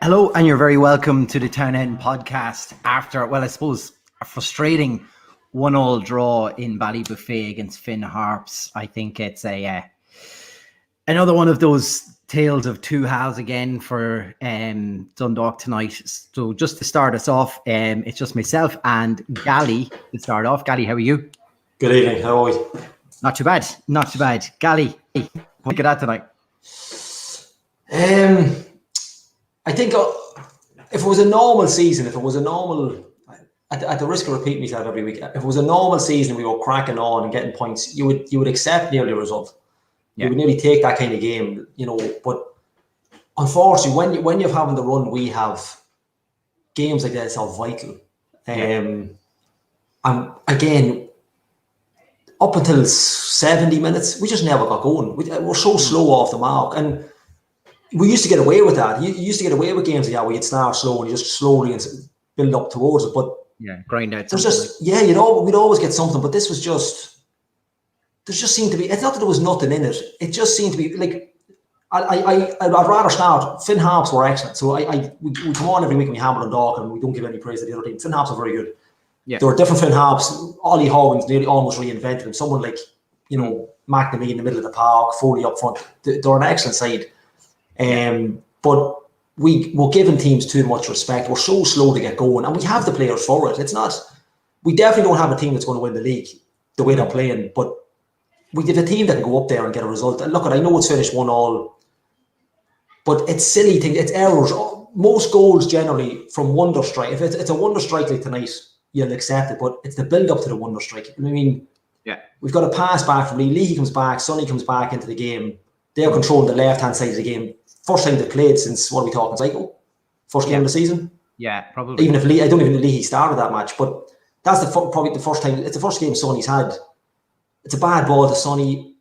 Hello, and you're very welcome to the Town End podcast after, well, I suppose, a frustrating 1-1 draw in Ballybuffet against Finn Harps. I think it's another one of those tales of two halves again for Dundalk tonight. So just to start us off, it's just myself and Gally to start off. Gally, how are you? Good evening, how are we? Not too bad, not too bad. Gally, what you got tonight? I think if it was a normal season, at the risk of repeating myself every week, if it was a normal season, we were cracking on and getting points, you would accept nearly a result. Yeah. You would nearly take that kind of game, but unfortunately, when you're having the run we have, games like this are vital. And again, up until 70 minutes, we just never got going. We're so slow off the mark. And we used to get away with that. You used to get away with games like that where you'd start slow and you just slowly build up towards it. But grind out. We'd always get something. But this was there just seemed to be. It's not that there was nothing in it. It just seemed to be like I'd rather start. Finn Harps were excellent. So we come on every week and we hammer on Dundalk and we don't give any praise to the other team. Finn Harps are very good. Yeah. There were different Finn Harps. Ollie Hoggins nearly almost reinvented him. Someone like McNamee in the middle of the park, Foley up front. They're an excellent side. But we're giving teams too much respect. We're so slow to get going, and we have the players for it. We definitely don't have a team that's going to win the league the way they're playing, but we have a team that can go up there and get a result. And look, I know it's finished 1-1, but it's silly thing. It's errors. Most goals generally from wonder strike. If it's a wonder strike like tonight, you'll accept it. But it's the build up to the wonder strike. I mean, we've got a pass back from Lee. Lee comes back. Sonny comes back into the game. They're controlling the left hand side of the game. First time they've played since, what are we talking, Psycho? First game of the season? Yeah, probably. Even if Lee, I don't even know Lee started that match, but that's probably the first time. It's the first game Sonny's had. It's a bad ball to Sonny.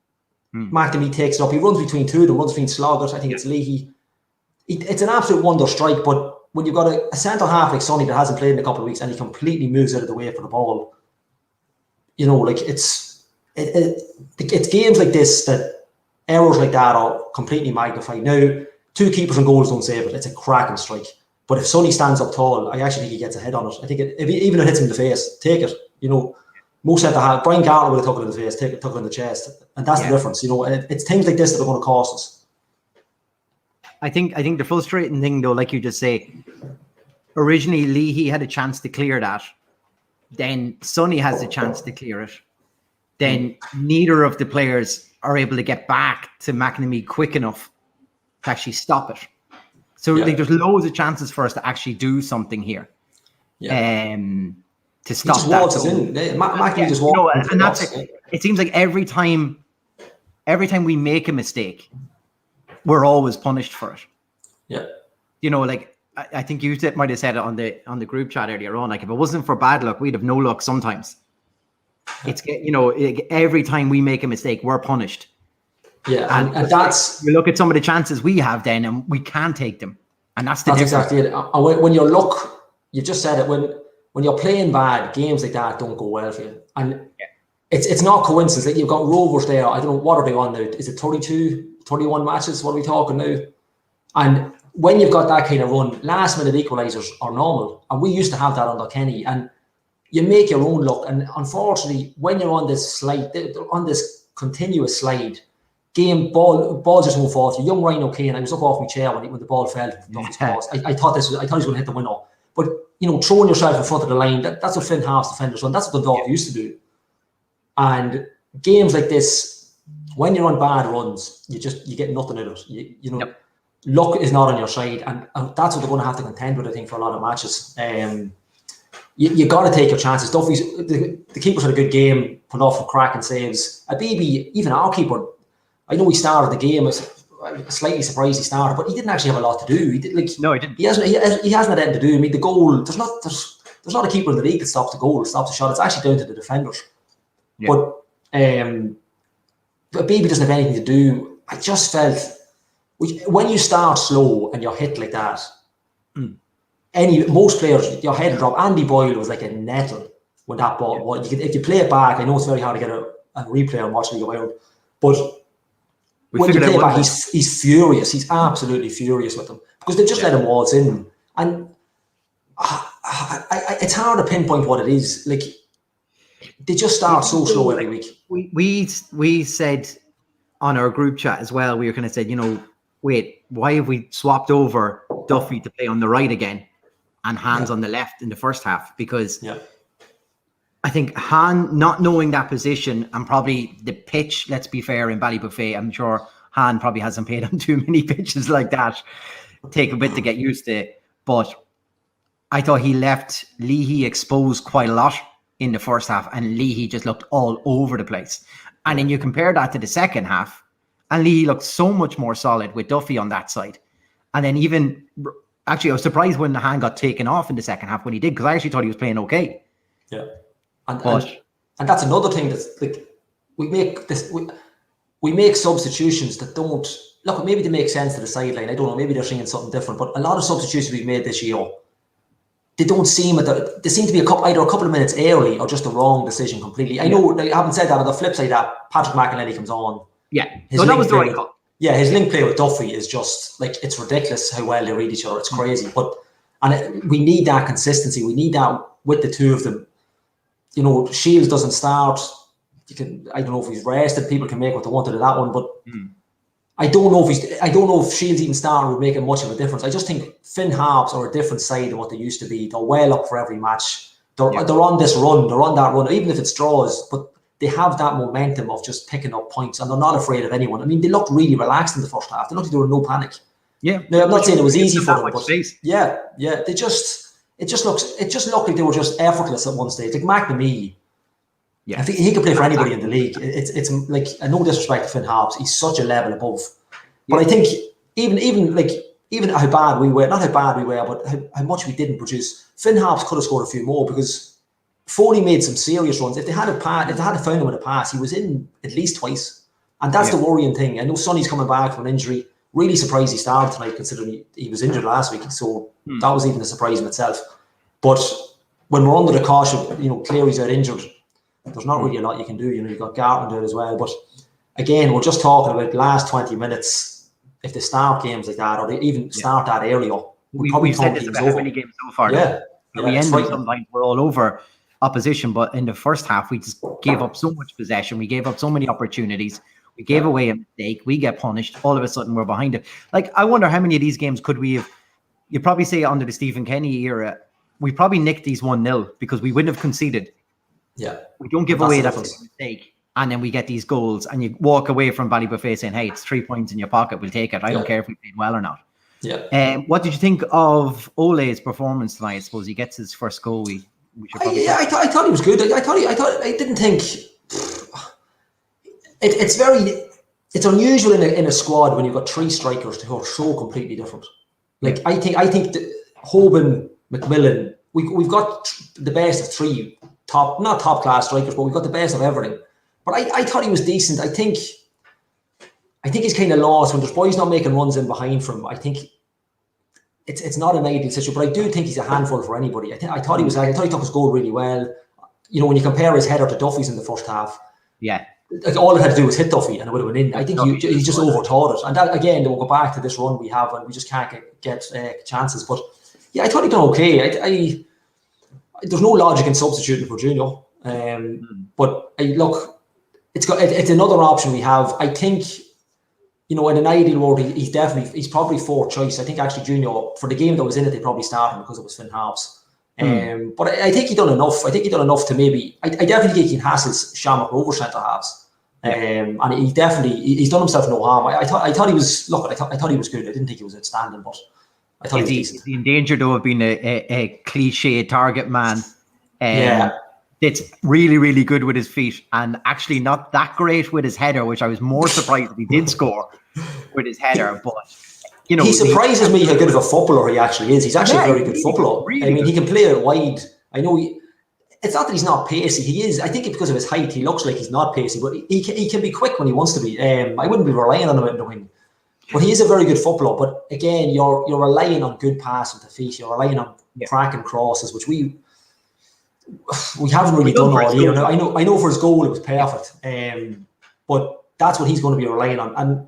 McNamee takes it up. He runs between two of them, runs between Sloggett. I think it's Leahy. It's an absolute wonder strike, but when you've got a centre half like Sonny that hasn't played in a couple of weeks and he completely moves out of the way for the ball, it's games like this that errors like that are completely magnified. Now, two keepers and goals don't save it. It's a cracking strike. But if Sonny stands up tall, I actually think he gets a head on it. I think even if it hits him in the face, take it. Most centre half, Brian Garner would have took it in the face, took it in the chest, and that's the difference. It's things like this that are going to cost us. I think the frustrating thing, though, like you just say, originally Leahy had a chance to clear that. Then Sonny has a chance to clear it. Then neither of the players are able to get back to McNamee quick enough to actually stop it. So there's loads of chances for us to actually do something here. To stop that. McNamee just walks. And that's it. It seems like every time we make a mistake, we're always punished for it. Yeah. I think you might have said it on the group chat earlier on. Like, if it wasn't for bad luck, we'd have no luck sometimes. It's every time we make a mistake, we're punished. Yeah, and that's, you look at some of the chances we have then, and we can take them, and that's difference. Exactly it. And when you're you just said it. When you're playing bad, games like that don't go well for you, and it's not coincidence. Like, you've got Rovers there. I don't know what are they on now. Is it 32, 31 matches? What are we talking now? And when you've got that kind of run, last minute equalisers are normal, and we used to have that under Kenny. And you make your own luck, and unfortunately, when you're on this continuous slide, ball just won't fall. Young Ryan O'Kane, I was up off my chair when the ball fell. I thought he was going to hit the winner, but throwing yourself in front of the line, that's what Finn Harps defenders run. That's what the Dundalk used to do. And games like this, when you're on bad runs, you get nothing out of it. Luck is not on your side, and that's what they're going to have to contend with, I think, for a lot of matches. You got to take your chances. Duffy's the keeper's had a good game, put off some cracking saves. Abibi, even our keeper, I know he started the game. I was slightly surprised he started, but he didn't actually have a lot to do. No, he didn't. He hasn't had anything to do. I mean, the goal. There's not a keeper in the league that stops the goal, stops the shot. It's actually down to the defenders. Yeah. But Abibi doesn't have anything to do. I just felt when you start slow and you're hit like that. Most players, your head drop. Andy Boyle was like a nettle when that ball. If you play it back, I know it's very hard to get a replay and watch it go out, but when you play it back, he's furious. He's absolutely furious with them because they just let him waltz in. And it's hard to pinpoint what it is. Like, they just start so slow every week. We said on our group chat as well, we were kind of said, wait, why have we swapped over Duffy to play on the right again and Hans on the left in the first half? Because I think Han not knowing that position and probably the pitch, let's be fair, in Ballybuffet, I'm sure Han probably hasn't played on too many pitches like that. Take a bit to get used to it. But I thought he left Leahy exposed quite a lot in the first half, and Leahy just looked all over the place. And then you compare that to the second half, and Leahy looked so much more solid with Duffy on that side. And then actually, I was surprised when Han got taken off in the second half when he did, because I actually thought he was playing okay. Yeah. And that's another thing that's like, we make substitutions that don't look, maybe they make sense to the sideline. I don't know, maybe they're seeing something different, but a lot of substitutions we've made this year, they seem to be either a couple of minutes early or just the wrong decision completely. I know I haven't said that, on the flip side that Patrick McAuley comes on. Yeah. So that was the right call. Yeah, his link play with Duffy is just like, it's ridiculous how well they read each other. It's crazy. We need that consistency. We need that with the two of them. Shields doesn't start. I don't know if he's rested. People can make what they want of that one, but I don't know if Shields even starting would make it much of a difference. I just think Finn Harps are a different side of what they used to be. They're well up for every match. They're on this run. They're on that run, even if it's draws. But they have that momentum of just picking up points, and they're not afraid of anyone. I mean, they looked really relaxed in the first half. They looked like there was no panic. Yeah. Now, I'm not saying it was easy for them, but space. yeah. It just looked like they were just effortless at one stage. Like McNamee. Yeah, I think he could play for anybody in the league. It's like, no disrespect to Finn Harps, he's such a level above. But I think even how bad we were, not how bad we were, but how much we didn't produce. Finn Harps could have scored a few more, because Foley made some serious runs. If they had found him with a pass, he was in at least twice, and that's the worrying thing. I know Sonny's coming back from an injury. Really surprised he started tonight, considering he was injured last week. So that was even a surprise in itself. But when we're under the caution, Cleary's out injured. There's not really a lot you can do. You've got Gartman there as well. But again, we're just talking about the last 20 minutes. If they start games like that, or they even start that earlier, we've said this about how many games so far. We end up sometimes we're all over opposition, but in the first half we just gave up so much possession. We gave up so many opportunities. We gave away a mistake. We get punished. All of a sudden we're behind it. Like, I wonder how many of these games could we have? You probably say under the Stephen Kenny era, we probably nicked these 1-0 because we wouldn't have conceded. Yeah, we don't give away that mistake, and then we get these goals, and you walk away from Ballybuffet saying, "Hey, it's 3 points in your pocket. We'll take it. I don't care if we played well or not." Yeah. What did you think of Ole's performance tonight? I suppose he gets his first goal. We should probably I thought he was good. I didn't think it's unusual in a squad when you've got three strikers who are so completely different. Like, I think that Hoban, McMillan, we've got the best of three. Not top class strikers, but we've got the best of everything. But I thought he was decent. I think he's kind of lost when there's boys not making runs in behind from him. I think it's not an ideal situation, but I do think he's a handful for anybody. I thought he took his goal really well. When you compare his header to Duffy's in the first half, like, all it had to do was hit Duffy and it would have been in. I think he just overthought it. And that, again, we'll go back to this run we have, and we just can't get chances. But yeah, I thought he done okay. There's no logic in substituting for Junior, but look, it's another option we have. I think, in an ideal world, he's probably fourth choice. I think actually Junior, for the game that was in it, they probably started him because it was Finn Harps. But I think he done enough. I think he done enough to maybe. I definitely think he can hassle Shamrock over centre halves, and he's done himself no harm. I thought he was. Look, I thought he was good. I didn't think he was outstanding, but I thought he was decent. Is he in danger though of being a cliche target man? That's really, really good with his feet, and actually not that great with his header, which I was more surprised if he did score with his header. But he surprises me how good of a footballer he actually is. He's actually a very good footballer. Really he can play it wide. I know it's not that he's not pacey. He is. I think because of his height, he looks like he's not pacey, but he can be quick when he wants to be. I wouldn't be relying on him in the wing. But he is a very good footballer. But again, you're relying on good passing to feet. You're relying on cracking crosses, which we haven't really done all year. I know for his goal it was perfect. But that's what he's going to be relying on. And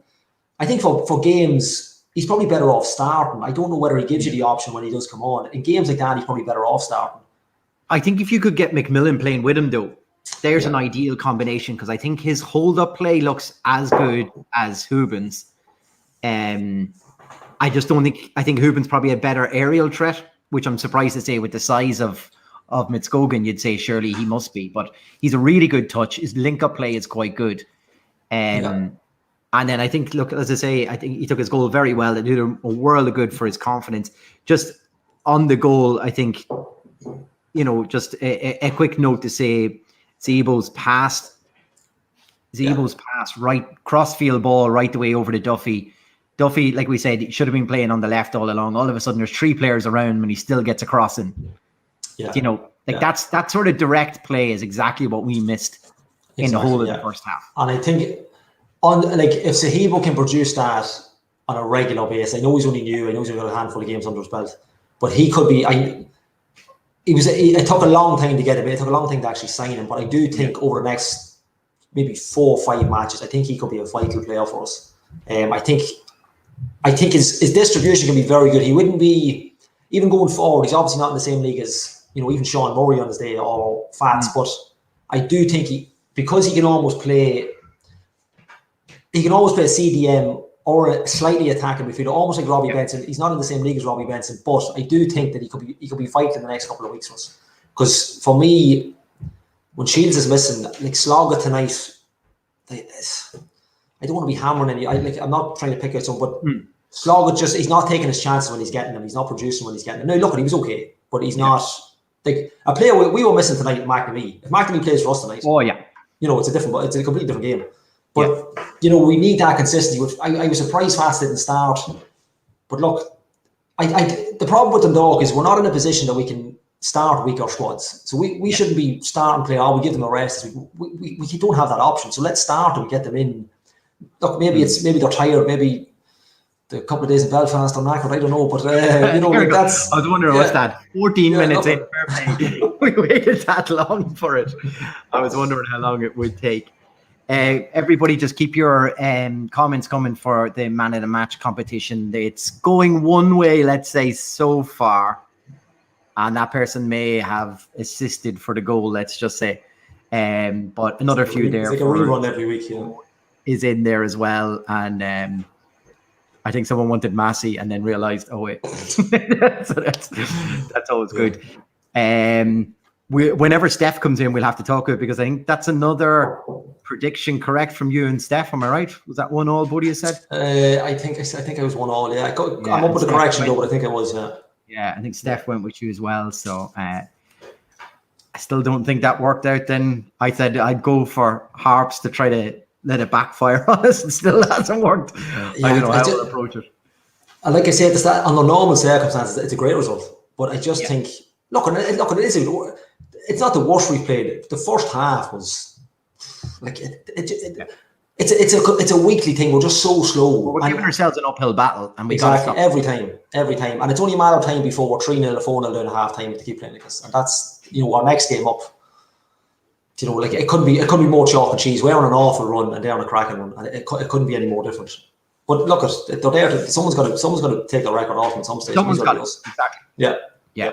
I think for games, he's probably better off starting. I don't know whether he gives you the option when he does come on. In games like that, he's probably better off starting. I think if you could get McMillan playing with him, though, there's an ideal combination, because I think his hold-up play looks as good as Hubin's. I just don't think... I think Hubin's probably a better aerial threat, which I'm surprised to say with the size of Mitskogan, you'd say surely he must be. But he's a really good touch. His link-up play is quite good. And then I think, look, as I say, I think he took his goal very well. It did a world of good for his confidence. Just on the goal, I think, you know, just a quick note to say, Zebo's pass, right, crossfield ball right the way over to Duffy. Duffy, like we said, he should have been playing on the left all along. All of a sudden, there's 3 players around him and he still gets a crossing. Yeah. You know, like that sort of direct play is exactly what we missed in the whole of the first half. And I think if Sahebo can produce that on a regular basis, I know he's only new, I know he's only got a handful of games under his belt, but he could be. It took a long time to get him. It took a long time to actually sign him, but I do think over the next maybe 4 or 5 matches, I think he could be a vital player for us. I think his distribution can be very good. He wouldn't be, even going forward, he's obviously not in the same league as, you know, even Sean Murray on his day or Fats, but I do think because he can almost play a CDM or a slightly attacking midfielder, almost like Robbie Benson. He's not in the same league as Robbie Benson, but I do think that he could be fighting in the next couple of weeks for us. Because for me, when Shields is missing, like Slogger tonight, I don't want to be hammering any. I'm not trying to pick out some, but Slogger he's not taking his chances when he's getting them. He's not producing when he's getting them. No, look, he was okay, but he's not like a player we were missing tonight. McNamee. If McNamee plays for us tonight, you know, it's a completely different game. But you know, we need that consistency. Which I was surprised Fats didn't start. But look, the problem with Dundalk is we're not in a position that we can start weaker squads. So we shouldn't be starting play. We give them a rest. We don't have that option. So let's start and get them in. Look, maybe they're tired. Maybe the couple of days in Belfast are knackered. I don't know, but you know, like that's. I was wondering what's that. 14 minutes in. We waited that long for it. I was wondering how long it would take. Everybody, just keep your comments coming for the man of the match competition. It's going one way, let's say, so far, and that person may have assisted for the goal. Let's just say, but another few there. It's like a rerun every week, is in there as well, and I think someone wanted Massey and then realised, oh wait, so that's always good. Whenever Steph comes in, we'll have to talk about it, because I think that's another prediction correct from you and Steph. Am I right? Was that 1-1, Buddy, you said? I think I was 1-1. Yeah, I'm up with the correction though, but I think I was. Yeah, I think Steph went with you as well. So I still don't think that worked out. Then I said I'd go for Harps to try to let it backfire on us. It still hasn't worked. I don't know how to approach it. And like I said, under normal circumstances, it's a great result. But I just think, look, it's not the worst we've played. The first half was like it's a weekly thing. We're just so slow. We're giving ourselves an uphill battle, and we exactly every time. And it's only a matter of time before we're 3-0 or 4-0 down at half time to keep playing like this. And that's, you know, our next game up. You know, like it couldn't be more chalk and cheese. We're on an awful run and they're on a cracking run, and it couldn't be any more different. But look, they're there. Someone's got to take the record off at some stage. Someone's got to. Exactly. Yeah.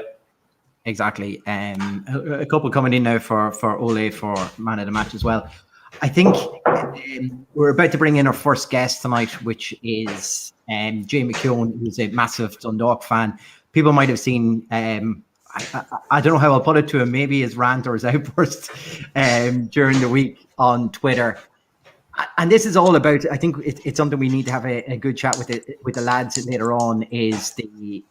Exactly. A couple coming in now for Ole for man of the match as well. I think we're about to bring in our first guest tonight, which is Jay McKeown, who's a massive Dundalk fan. People might have seen. I don't know how I'll put it to him. Maybe his rant or his outburst during the week on Twitter. And this is all about. I think it's something we need to have a good chat with the lads later on. Is the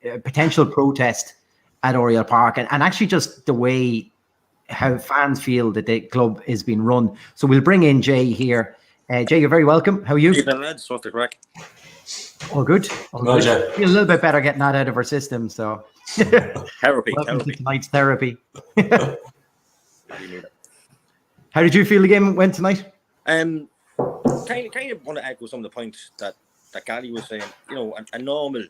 potential protest at Oriel Park, and actually just the way how fans feel that the club is being run. So we'll bring in Jay here. Jay, you're very welcome. How are you? Evening, lads. What's the crack? All good. All good. Feel a little bit better getting that out of our system. So therapy. Welcome to tonight's therapy. How did you feel the game went tonight? Kind of want to echo some of the points that Gally was saying. You know, a normal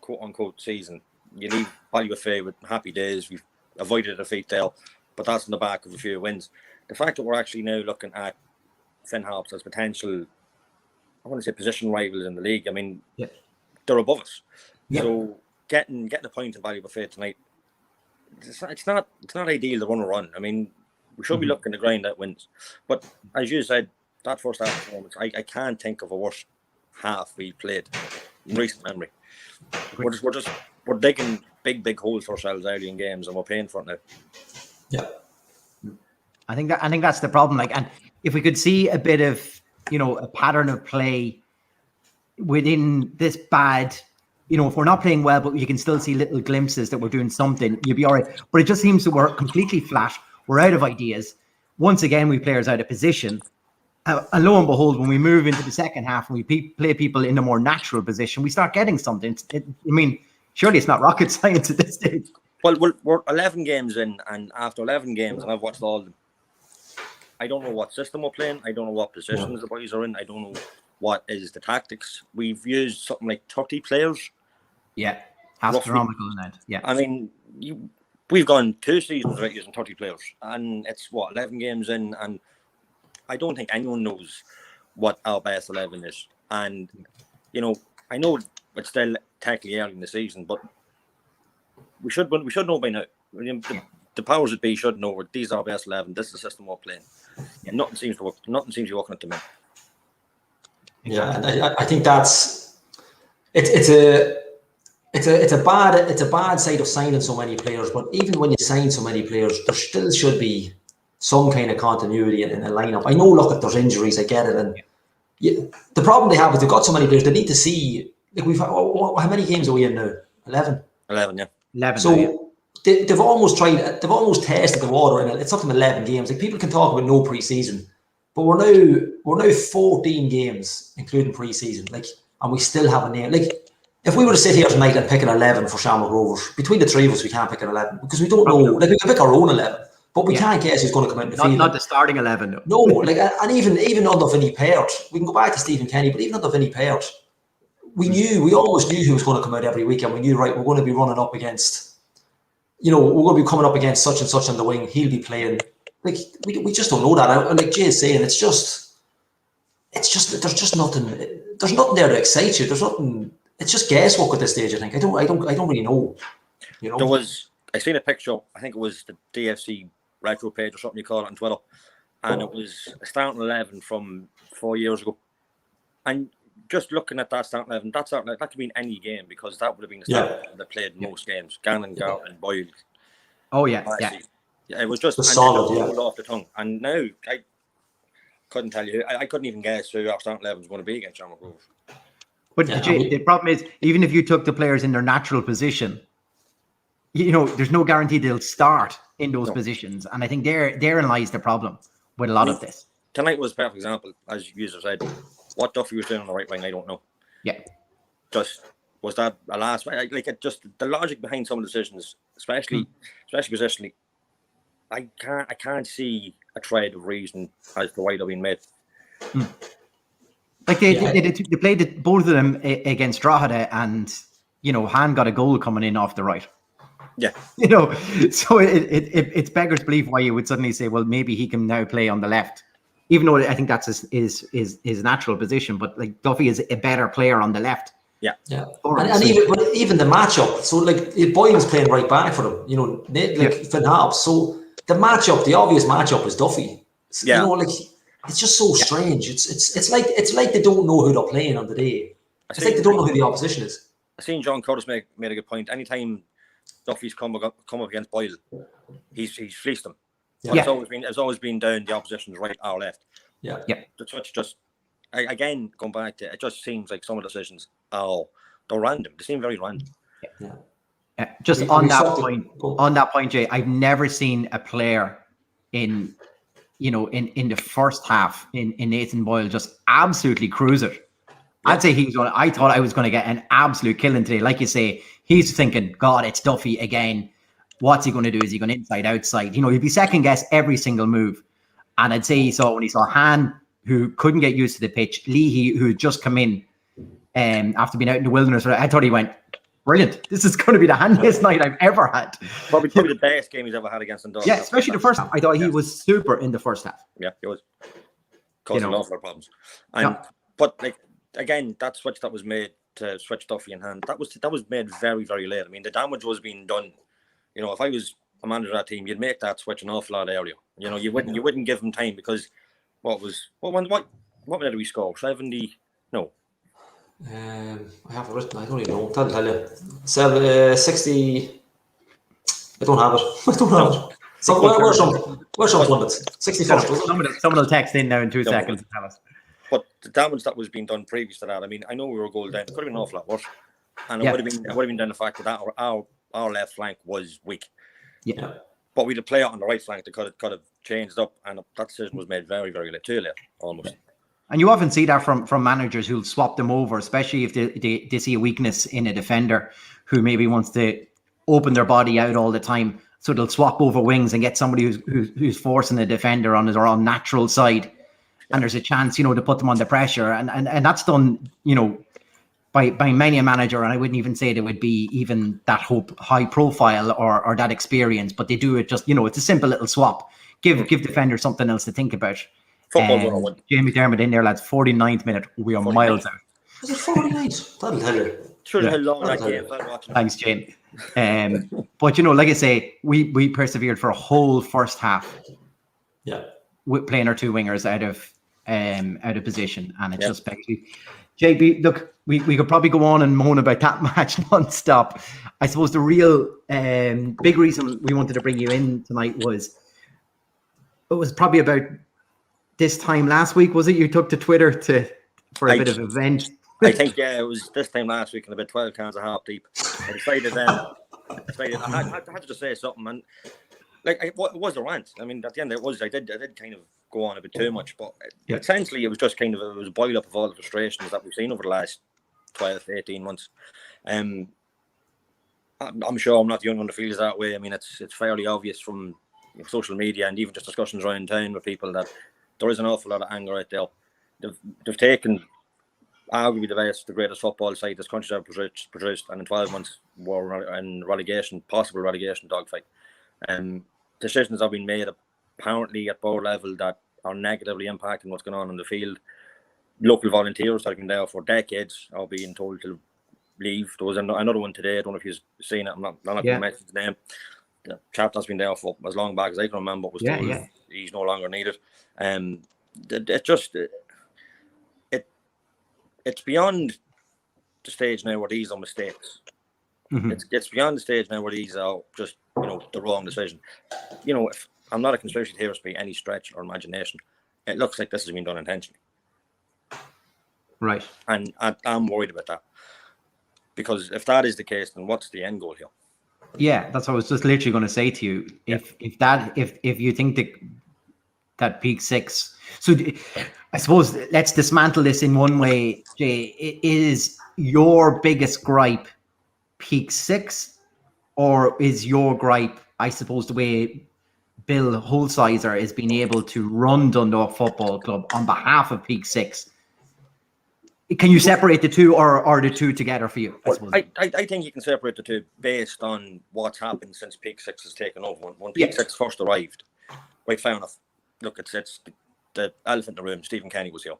quote unquote season, you leave Ballywa Fair with happy days. We've avoided a defeat there, but that's on the back of a few wins. The fact that we're actually now looking at Finn Harps as potential want to say position rivals in the league. I mean, Yeah. they're above us. Yeah. So getting a point in Ballybofey tonight, it's not ideal to run. I mean, we should be looking to grind out wins. But as you said, that first half performance, I can't think of a worse half we played in recent memory. We're digging big holes for ourselves early in games, and we're paying for it now. Yeah. I think that's the problem. Like, and if we could see a bit of, a pattern of play within this bad, if we're not playing well, but you can still see little glimpses that we're doing something, you'd be all right. But it just seems that we're completely flat. We're out of ideas. Once again, we players out of position. And lo and behold, when we move into the second half and we play people in a more natural position, we start getting something. Surely it's not rocket science at this stage. Well, we're 11 games in, and after 11 games, and I've watched all of them, I don't know what system we're playing. I don't know what positions the boys are in. I don't know what is the tactics. We've used something like 30 players. Yeah, astronomical in that. Yeah. I mean, we've gone 2 seasons without using 30 players, and it's 11 games in, and I don't think anyone knows what our best 11 is. And I know it's still technically early in the season, but we should know by now. I mean, the powers that be should know these are our best 11. This is the system we're playing. Yeah. Nothing seems to work. Nothing seems to be working at the minute. Yeah, and I think that's it's a bad side of signing so many players. But even when you sign so many players, there still should be some kind of continuity in a lineup. I know, look, if there's injuries, I get it. And the problem they have is they've got so many players. They need to see. Like, how many games are we in now? 11. 11, yeah. 11. So they've almost tested the water, and it took them 11 games. Like, people can talk about no preseason, but we're now 14 games, including preseason. Like, and we still have a name. Like, if we were to sit here tonight and pick an 11 for Shamrock Rovers, between the three of us, we can't pick an 11 because we don't know. Like, we can pick our own 11, but we can't guess who's going to come out in the field. Not the starting 11. No, like, and even under Vinnie Peart, we can go back to Stephen Kenny, but even under Vinnie Peart, we always knew who was going to come out every week, and we knew, right, we're going to be running up against, we're going to be coming up against such and such on the wing. He'll be playing. Like, we just don't know that. And like Jay's saying, it's just there's just nothing. There's nothing there to excite you. There's nothing. It's just guesswork at this stage. I think I don't really know. I seen a picture. I think it was the DFC retro page or something you call it on Twitter, and it was a starting 11 from 4 years ago. And just looking at that starting 11, that could be in any game because that would have been the starting that played most games. Gannon, Garrett, and Boyle. Oh yeah. It was just solid, off the tongue. And now I couldn't tell you. I couldn't even guess who our starting 11 was going to be against Shamrock Rovers. But the problem is, even if you took the players in their natural position, there's no guarantee they'll start in those positions. And I think therein lies the problem with a lot of this. Tonight was a perfect example, as you said. What Duffy was doing on the right wing, I don't know. Yeah. Just was that a last? Like, it just the logic behind some of the decisions, especially positionally. I can't see a thread of reason as to why they're being made. Like they played both of them against Drogheda, and Han got a goal coming in off the right. Yeah. So it's beggars belief why you would suddenly say, well, maybe he can now play on the left. Even though I think that's his natural position, but like Duffy is a better player on the left. Yeah. And even the matchup. So like Boylan's playing right back for them, Finn Harps. So the obvious matchup is Duffy. So, it's just so strange. It's like they don't know who they're playing on the day. It's like they don't know who the opposition is. I seen John Curtis made a good point. Anytime Duffy's come up against Boyle, he's fleeced them. Yeah. It's always been down the opposition's right or left. Yeah. It's just again going back to it just seems like some of the decisions they're random. They seem very random. Yeah. Just on that point, Jay, I've never seen a player in the first half in Nathan Boyle just absolutely cruise it. I'd say I thought I was going to get an absolute killing today. Like you say, he's thinking, God, it's Duffy again. What's he going to do? Is he going inside, outside? He'd be second guess every single move. And I'd say when he saw Han, who couldn't get used to the pitch, Leahy, who had just come in after being out in the wilderness, I thought he went, brilliant. This is going to be the handiest night I've ever had. Probably the best game he's ever had against Dundalk. Yeah, especially the first half. I thought he was super in the first half. Yeah, he was. Causing an awful lot of problems. But like again, that switch that was made to switch Duffy in hand, that was made very, very late. I mean, the damage was being done. You know, if I was a manager of that team, you'd make that switch an awful lot earlier. You know, you wouldn't give them time, because what minute did we score? 70? No. I have it written. I don't even know. I'll tell you. 60. I don't have it. So where's some pundits? 61st. Someone will text in now in 2 seconds and tell us. But the damage that was being done previous to that, I mean, I know we were a goal down. It could have been an awful lot worse, and it would have been down the fact that our left flank was weak. Yeah. But we had a player on the right flank that could have changed up, and that decision was made very, very late, too late, almost. And you often see that from managers who'll swap them over, especially if they see a weakness in a defender who maybe wants to open their body out all the time. So they'll swap over wings and get somebody who's forcing the defender on his own natural side. And there's a chance, to put them under pressure. And that's done, by many a manager. And I wouldn't even say there would be even that high profile or that experience, but they do it just, it's a simple little swap. Give defenders something else to think about. Football 101. Jamie Dermott in there, lads, 49th minute. We are 49. Miles out. Was it 49? That'll tell you. Sure, how long that game felt watching. Thanks, Jane. But like I say, we persevered for a whole first half. Yeah. With playing our two wingers out of position, and it's just basically. JB, look, we could probably go on and moan about that match non-stop. I suppose the real big reason we wanted to bring you in tonight was probably about this time last week, was it? You took to Twitter for a bit of event. I think, it was this time last week, and about 12 cans of half deep. I decided I had to just say something, and it was a rant. I mean, at the end, I did kind of go on a bit too much, but essentially it was just it was a boil up of all the frustrations that we've seen over the last 12 to 18 months. I'm sure I'm not the only one that feels that way. I mean, it's fairly obvious from social media and even just discussions around town with people that there is an awful lot of anger out there. They've taken arguably the greatest football side this country's ever produced, and in 12 months were in possible relegation dogfight. Decisions have been made apparently at board level that are negatively impacting what's going on the field. Local volunteers that have been there for decades are being told to leave. There was another one today. I don't know if you've seen it. I'm not going to mention his name. The chap that's been there for as long back as I can remember was told he's no longer needed. It's beyond the stage now where these are mistakes. Mm-hmm. It's beyond the stage now where these are just the wrong decision. If I'm not a conspiracy theorist by any stretch or imagination, it looks like this has been done intentionally. Right. And I'm worried about that, because if that is the case, then what's the end goal here? Yeah, that's what I was just literally going to say to you. If you think that peak six, so I suppose let's dismantle this in one way. Jay, is your biggest gripe peak six, or is your gripe, I suppose, the way Bill Holsizer is being able to run Dundalk Football Club on behalf of peak six? Can you separate the two, or are the two together for you? I think you can separate the two based on what's happened since peak six has taken over. When peak six first arrived, right, fair enough. Look, it's the elephant in the room. Stephen Kenny was here.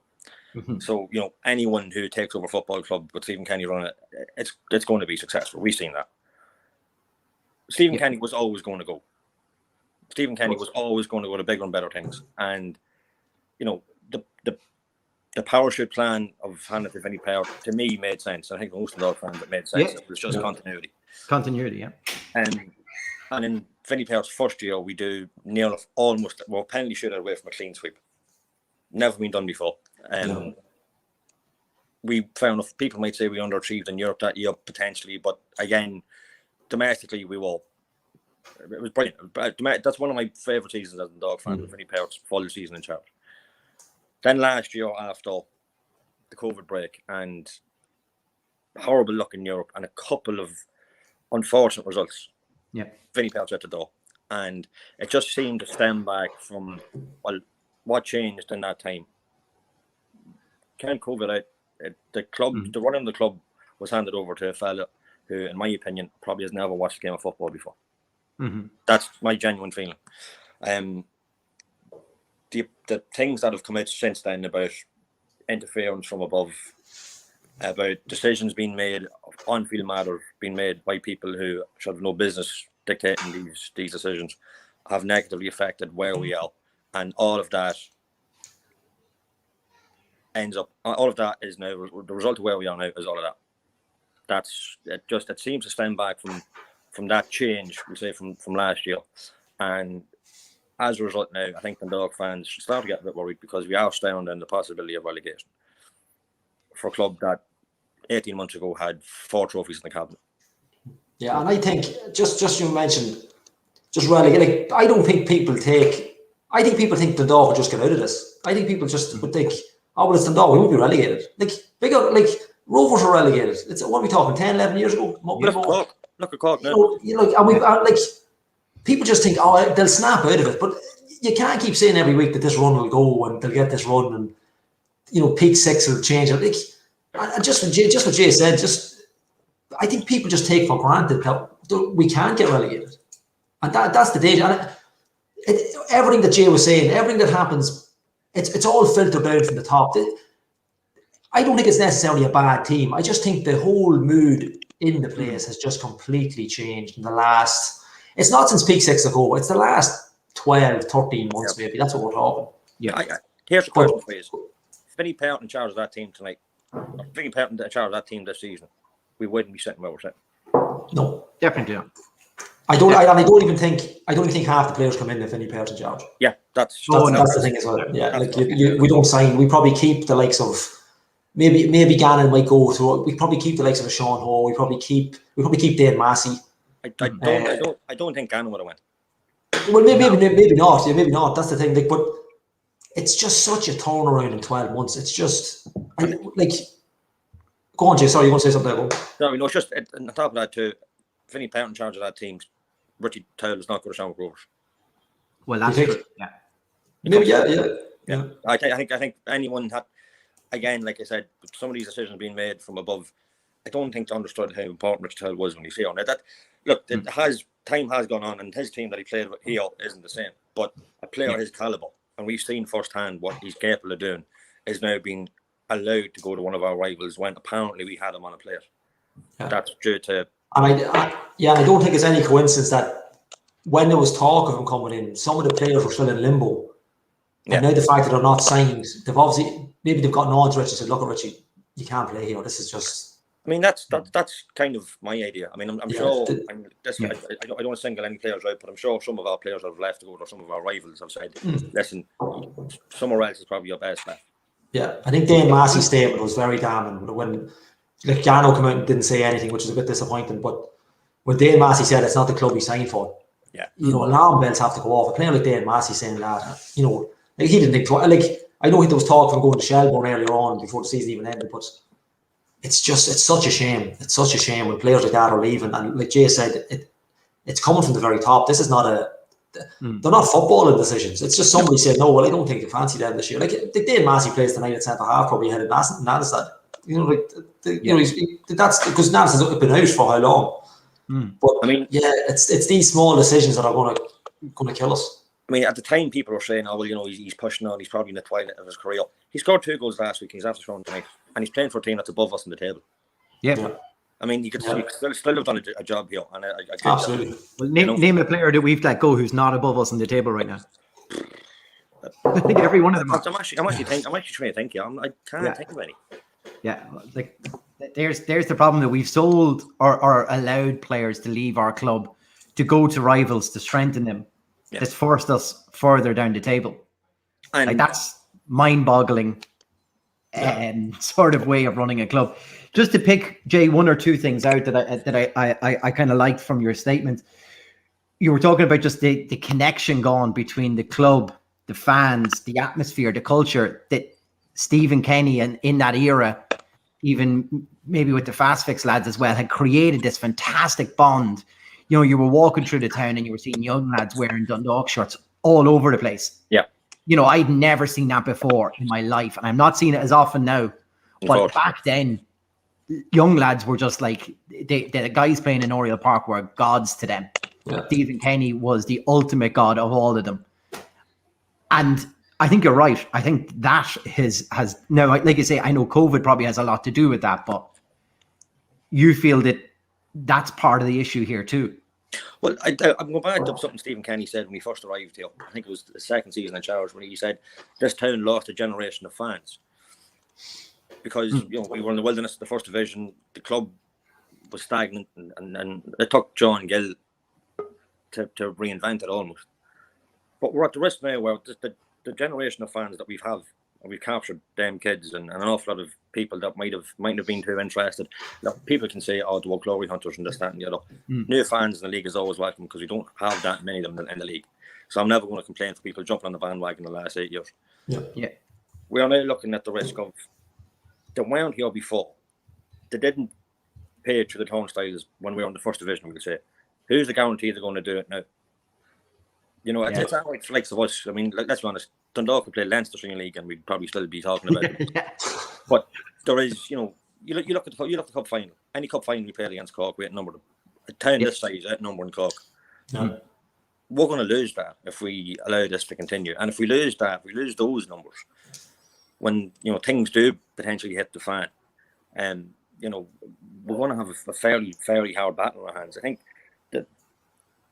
Mm-hmm. So, anyone who takes over football club with Stephen Kenny running it, it's going to be successful. We've seen that. Stephen Kenny was always going to go. Stephen Kenny was always going to go to bigger and better things. And, the parachute plan of handing to Vinny Power, to me, made sense. I think most of the fans it made sense. It was just continuity. Continuity, yeah. And in Vinny Power's first year, we do we're penalty shootout away from a clean sweep. Never been done before. We found, people might say we underachieved in Europe that year, potentially, but again, domestically, we were. It was brilliant. That's one of my favourite seasons as a Dundalk fan, with Vinny Power's full season in charge. Then last year, after the COVID break and horrible luck in Europe and a couple of unfortunate results, Vinny Power's at the door. And it just seemed to stem back from, what changed in that time? Can't COVID out. The club, the running of the club was handed over to a fella who, in my opinion, probably has never watched a game of football before. Mm-hmm. That's my genuine feeling. The things that have come out since then about interference from above, about decisions being made, on-field matters being made by people who should have no business dictating these decisions, have negatively affected where we are, and all of that is now the result of where we are now. Is all of that. It seems to stem back from that change, we'll say from last year, and as a result now, I think Dundalk fans should start to get a bit worried, because we are staring down the possibility of relegation for a club that 18 months ago had 4 trophies in the cabinet. Yeah, and I think just you mentioned just relegate. Like, I think people think Dundalk will just get out of this. I think people just would think, oh, well, it's Dundalk, we won't be relegated. Like Rovers were relegated. It's what are we talking, 10, 11 years ago? Look at Cork now. And people just think, oh, they'll snap out of it. But you can't keep saying every week that this run will go and they'll get this run and peak 6 will change. And just what Jay said, I think people just take for granted that we can't get relegated, and that's the danger. And everything that Jay was saying, everything that happens, it's all filtered down from the top. I don't think it's necessarily a bad team. I just think the whole mood in the place has just completely changed in the last. It's not since peak 6 ago. It's the last 12, 13 months, maybe. That's what we're talking. Yeah. Here's a question for you: Vinny Parrott in charge of that team tonight, or Vinny Parrott in charge of that team this season, we wouldn't be sitting where we're sitting. No, definitely not. I don't even think half the players come in if Vinny Parrott's in charge. Yeah, that's the thing as well. Yeah, we don't sign. We probably keep the likes of maybe Gannon might go. So we probably keep the likes of a Sean Hall. We probably keep Dane Massey. I don't think Gannon would have went. Well, maybe not. Yeah, maybe not. That's the thing. But it's just such a turnaround in 12 months. It's just Go on, Jay. Sorry, you want to say something there? No, it's just on top of that too. Vinny Parrott in charge of that team. Richie Towell is not going to Shamrock Rovers. Well, that's true. Yeah. Maybe, yeah. I think anyone had, again, like I said, some of these decisions being made from above. I don't think they understood how important Richie Towell was when he's here. Now time has gone on, and his team that he played with here isn't the same. But a player his caliber, and we've seen firsthand what he's capable of doing, is now being allowed to go to one of our rivals when apparently we had him on a plate. Yeah. That's due to. And I don't think it's any coincidence that when there was talk of him coming in, some of the players were still in limbo. And now the fact that they're not signed, they've gotten on to Richie and said, "Look, Richie, you can't play here. This is just." I mean, that's kind of my idea. I mean, I'm sure. I don't want to single any players out, but I'm sure some of our players that have left to go, or some of our rivals have said, "Listen, somewhere else is probably your best bet." Yeah, I think Dane Massey's statement was very damning when Gano came out and didn't say anything, which is a bit disappointing. But when Dane Massey said it's not the club he signed for, alarm bells have to go off. A player like Dane Massey saying that, he didn't think. I know there was talk from going to Shelbourne earlier on before the season even ended, but it's such a shame. It's such a shame when players like that are leaving. And like Jay said, it's coming from the very top. This is not they're not footballing decisions. It's just somebody said, no, well, I don't think you fancy them this year. Like Dane Massey plays tonight at centre half, probably ahead of Nadenstad. That's because Nadenstad's been out for how long? But I mean, it's these small decisions that are going to kill us. I mean, at the time, people were saying, "Oh, well, he's pushing on. He's probably in the twilight of his career." He scored 2 goals last week. He's after scoring tonight, and he's playing for a team that's above us in the table. Yeah. I mean, you could still have done a job here, and I absolutely. Well, name a player that we've let go who's not above us on the table right now. I think every one of them. I'm actually trying to think. I can't think of any. Yeah, like there's the problem that we've sold or allowed players to leave our club to go to rivals to strengthen them. Yeah. That's forced us further down the table. And that's mind-boggling sort of way of running a club. Just to pick, Jay, 1 or 2 things out that I kind of liked from your statement. You were talking about just the connection gone between the club, the fans, the atmosphere, the culture that Stephen Kenny and in that era, even maybe with the Fast Fix lads as well, had created this fantastic bond. You were walking through the town and you were seeing young lads wearing Dundalk shirts all over the place. Yeah. I'd never seen that before in my life, and I'm not seeing it as often now. But back then, young lads were just like, the guys playing in Oriel Park were gods to them. Yeah. Stephen Kenny was the ultimate god of all of them. And I think you're right. I think that has now, like you say, I know COVID probably has a lot to do with that, but you feel that that's part of the issue here too. Well, I'm going back to something Stephen Kenny said when we first arrived here. I think it was the second season in charge, when he said this town lost a generation of fans because we were in the wilderness, the first division. The club was stagnant, and it took John Gill to reinvent it almost. But we're at the risk now where the generation of fans that we've captured them kids and an awful lot of people that might have been too interested. That people can say, oh, the glory hunters and this, that, and the other. New fans in the league is always welcome because we don't have that many of them in the league. So I'm never going to complain for people jumping on the bandwagon in the last 8 years. Yeah. We are now looking at the risk of they weren't here before. They didn't pay through the turnstiles when we were in the first division, we could say. Who's the guarantee they're going to do it now? You know, it's not like flex of us. I mean, let's be honest. Dundalk could play Leinster Senior League, and we'd probably still be talking about it. But there is, you look at the cup final. Any cup final we played against Cork, we outnumbered them. A town this size outnumbering Cork. We're going to lose that if we allow this to continue. And if we lose that, if we lose those numbers, when things do potentially hit the fan, and we're going to have a fairly hard battle in our hands. I think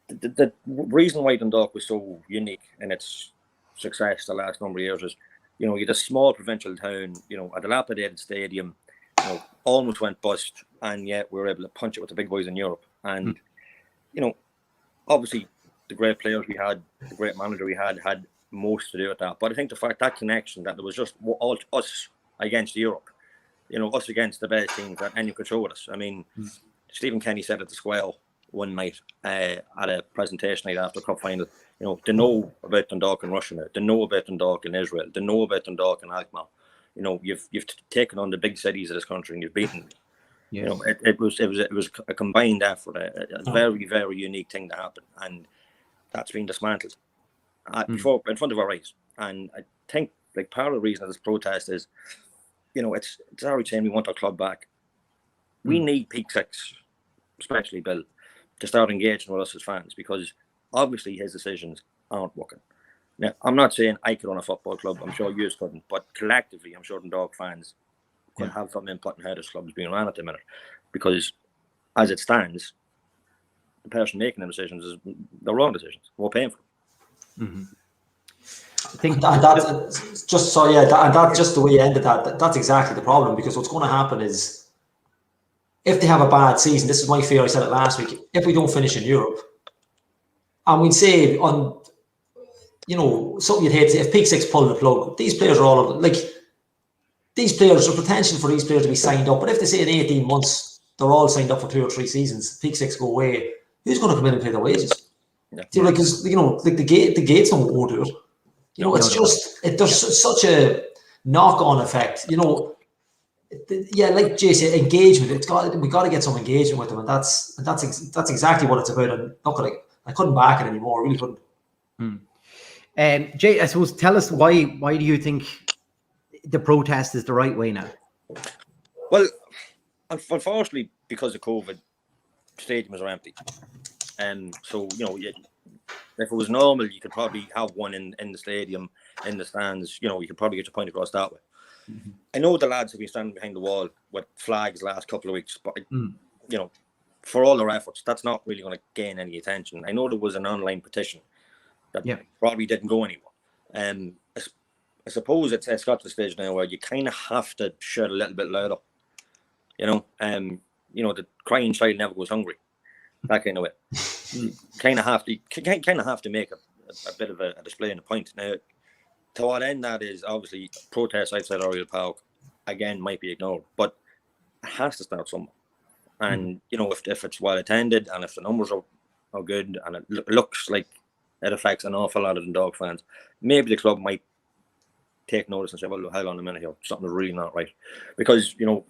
the reason why Dundalk was so unique in its success the last number of years is, you had a small provincial town, a dilapidated stadium, almost went bust, and yet we were able to punch it with the big boys in Europe. And, obviously the great players we had, the great manager we had most to do with that. But I think the fact that connection, that there was just all us against Europe, us against the best teams that anyone could throw with us. I mean, Stephen Kenny said at the Square one night at a presentation night after the cup final, they know about Dundalk in Russia now. They know about Dundalk in Israel. They know about Dundalk in Alkmaar. You've taken on the big cities of this country and you've beaten them. It was a combined effort, a very, very unique thing to happen, and that's been dismantled before in front of our eyes. And I think part of the reason of this protest is, it's already saying we want our club back. We need Peak Six, especially Bill, to start engaging with us as fans, because obviously his decisions aren't working. Now, I'm not saying I could run a football club, I'm sure you couldn't, but collectively, I'm sure Dundalk fans could have some input in how this club is being run at the minute, because as it stands, the person making the decisions is the wrong decisions. We're paying for them. I think that's just so, and that's just the way you ended that. That's exactly the problem, because what's going to happen is, if they have a bad season, this is my fear, I said it last week, if we don't finish in Europe, and we'd say on, something you'd hate to say, if Peak Six pull the plug, these players are all, these players, there's potential for these players to be signed up, but if they say in 18 months, they're all signed up for 2 or 3 seasons, Peak Six go away, who's going to come in and pay their wages? Because, the gates don't go to it. It's just, there's such a knock-on effect, like Jay said, engagement. We got to get some engagement with them, and that's exactly what it's about. And I couldn't back it anymore. I really couldn't. Jay, I suppose, tell us why do you think the protest is the right way now? Well, unfortunately, because of COVID, stadiums are empty, and so if it was normal, you could probably have one in the stadium, in the stands. You could probably get your point across that way. I know the lads have been standing behind the wall with flags the last couple of weeks, but for all their efforts, that's not really going to gain any attention. I know there was an online petition that probably didn't go anywhere. I suppose it's got to the stage now where you kind of have to shout a little bit louder. The crying child never goes hungry. That kind of way. You kind of have to make a bit of a display in the point. Now, to what end that is, obviously, protests outside Oriel Park, again, might be ignored, but it has to start somewhere. And, if it's well attended, and if the numbers are good, and it looks like it affects an awful lot of Dundalk fans, maybe the club might take notice and say, well, hold on a minute here, something's really not right. Because, you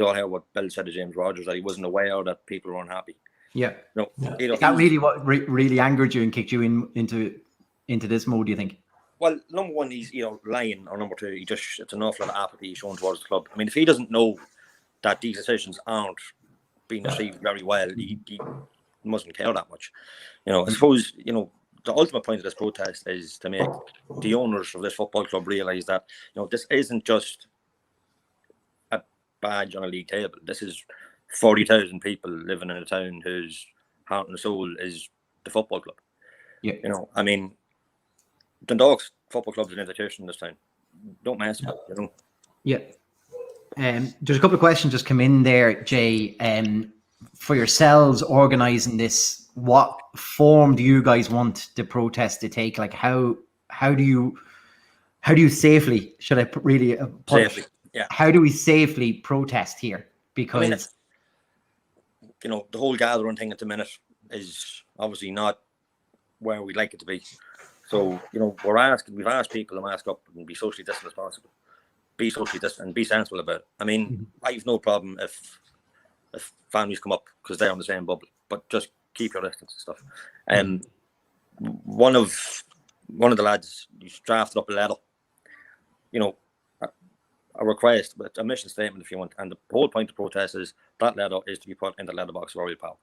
all heard what Bill said to James Rogers, that he wasn't aware that people were unhappy. That really what really angered you and kicked you into this mode, do you think? Well, number one, he's lying, or number two, it's an awful lot of apathy shown towards the club. I mean, if he doesn't know that these decisions aren't being received very well, he mustn't care that much. I suppose, the ultimate point of this protest is to make the owners of this football club realise that, you know, this isn't just a badge on a league table. This is 40,000 people living in a town whose heart and soul is the football club. Yeah. You know, I mean, Dundalk's football club is an institution in this town. Don't mess with it, you know. Yeah. There's a couple of questions just come in there, Jay. For yourselves organising this, what form do you guys want the protest to take? Like, how do you safely, should I really put Safely, yeah. How do we safely protest here? Because I mean, you know, the whole gathering thing at the minute is obviously not where we'd like it to be. So, you know, we've asked people to mask up and be socially distant as possible. Be socially distant and be sensible about it. I mean, I've no problem if families come up because they're on the same bubble, but just keep your distance and stuff. One of the lads drafted up a letter, you know, a request, but a mission statement if you want. And the whole point of protest is that letter is to be put in the letterbox of Royal Power.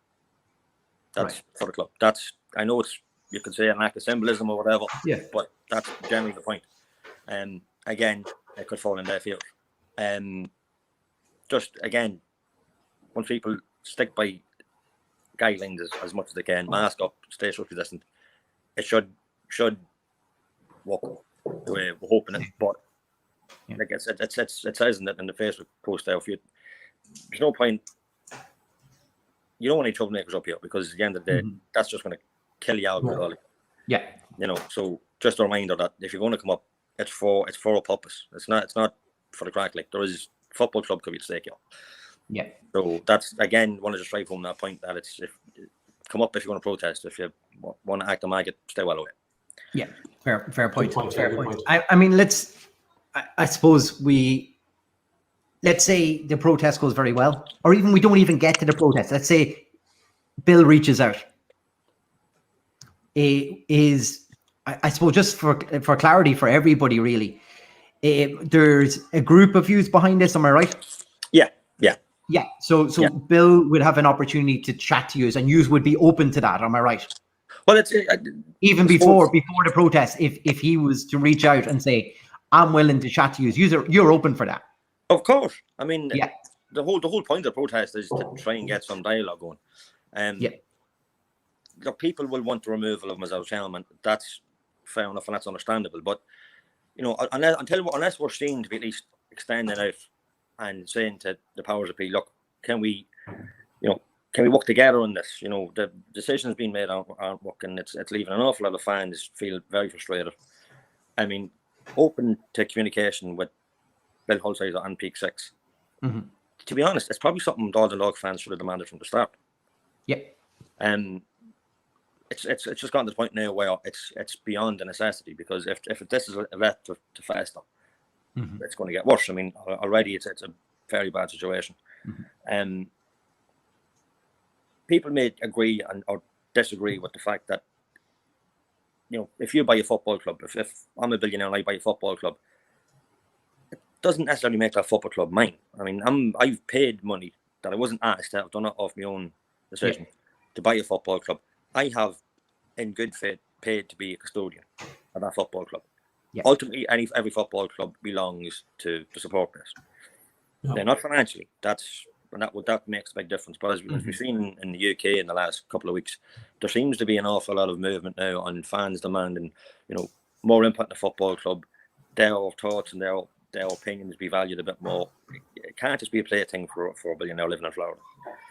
That's right. For the club. That's, I know it's, you could say an act of symbolism or whatever, yeah, but that's generally the point. Again, it could fall in their field. Just again, once people stick by guidelines as much as they can, mask up, stay socially distant, it should work the way we're hoping it. But like it says in the Facebook post there, there's no point. You don't want any troublemakers up here because at the end of the day, that's just going to kill you out early. Yeah, you know. So just a reminder that if you're going to come up, it's for a purpose. It's not for the crack. Like, there is football club could be at stake here. Yeah. So that's, again, want to just drive home that point that it's, if come up if you want to protest. If you want to act a maggot, stay well away. Yeah, fair point. Fair point. I mean, I suppose let's say the protest goes very well, or even we don't even get to the protest. Let's say Bill reaches out. I suppose just for clarity for everybody, really, there's a group of yous behind this. Am I right? Yeah. So Bill would have an opportunity to chat to yous, and yous would be open to that. Am I right? Well, it's even before the protest, if he was to reach out and say, "I'm willing to chat to yous," you're open for that. Of course. I mean, the whole point of the protest is to try and get some dialogue going. The people will want the removal of him as our chairman. That's fair enough and that's understandable. But, you know, unless we're seen to be at least extending out and saying to the powers that be, look, can we work together on this? You know, the decisions being made aren't working. It's leaving an awful lot of fans feel very frustrated. I mean, open to communication with Bill Hulsizer and Peak 6. To be honest, it's probably something all the Dundalk fans should have demanded from the start. Yeah. It's just gotten to the point now where it's beyond a necessity, because if this is left to fester, it's going to get worse. I mean, already it's a very bad situation. People may agree or disagree with the fact that, you know, if you buy a football club, if I'm a billionaire and I buy a football club, it doesn't necessarily make that football club mine. I mean, I've paid money that I wasn't asked. I've done it off my own decision to buy a football club. I have, in good faith, paid to be a custodian of that football club. Ultimately, every football club belongs to support this. They're not financially. That makes a big difference. But as we've seen in the UK in the last couple of weeks, there seems to be an awful lot of movement now on fans demanding, you know, more input in the football club, their thoughts and their opinions be valued a bit more. It can't just be a plaything for a billionaire living in Florida.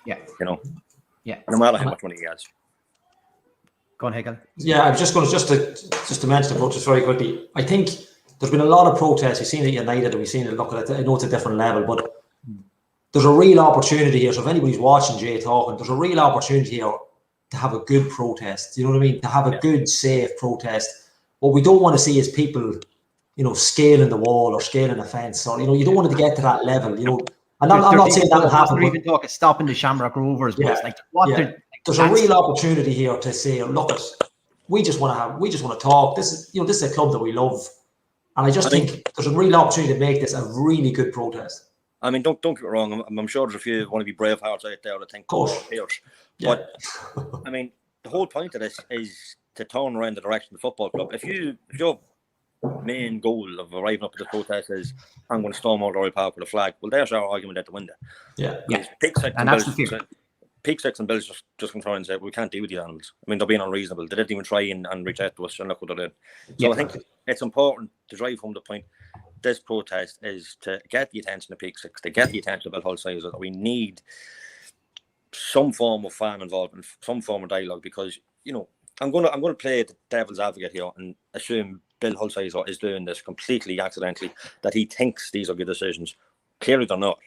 Yeah, you know. Yeah, no matter how much money he has. Go on, Hegel. Yeah, I was just going to mention the protest very quickly. I think there's been a lot of protests. We've seen it at United, and we've seen it. Look at it. I know it's a different level, but there's a real opportunity here. So if anybody's watching Jay talking, there's a real opportunity here to have a good protest. You know what I mean? To have a good, safe protest. What we don't want to see is people, you know, scaling the wall or scaling a fence, or, you know, you don't want it to get to that level. You know, and I'm not saying that will happen. Even talk of stopping the Shamrock Rovers. There's a real opportunity here to say, look, we just want to talk. This is a club that we love, and I think there's a real opportunity to make this a really good protest. I mean, don't get me wrong. I'm sure there's a few want to be Bravehearts out there that think, of course, but I mean, the whole point of this is to turn around the direction of the football club. If your main goal of arriving up at the protest is, I'm going to storm out Royal Park with a flag, well, there's our argument at the window. Yeah. Peak Six and Bills just going to try and say, we can't deal with these animals. I mean, they're being unreasonable. They didn't even try and reach out to us, and look what they're doing. So I think it's important to drive home the point. This protest is to get the attention of Peak Six, to get the attention of Bill Hull-Sizer, that we need some form of fan involvement, some form of dialogue, because, you know, I'm going to play the devil's advocate here and assume Bill Hull-Sizer is doing this completely accidentally, that he thinks these are good decisions. Clearly they're not.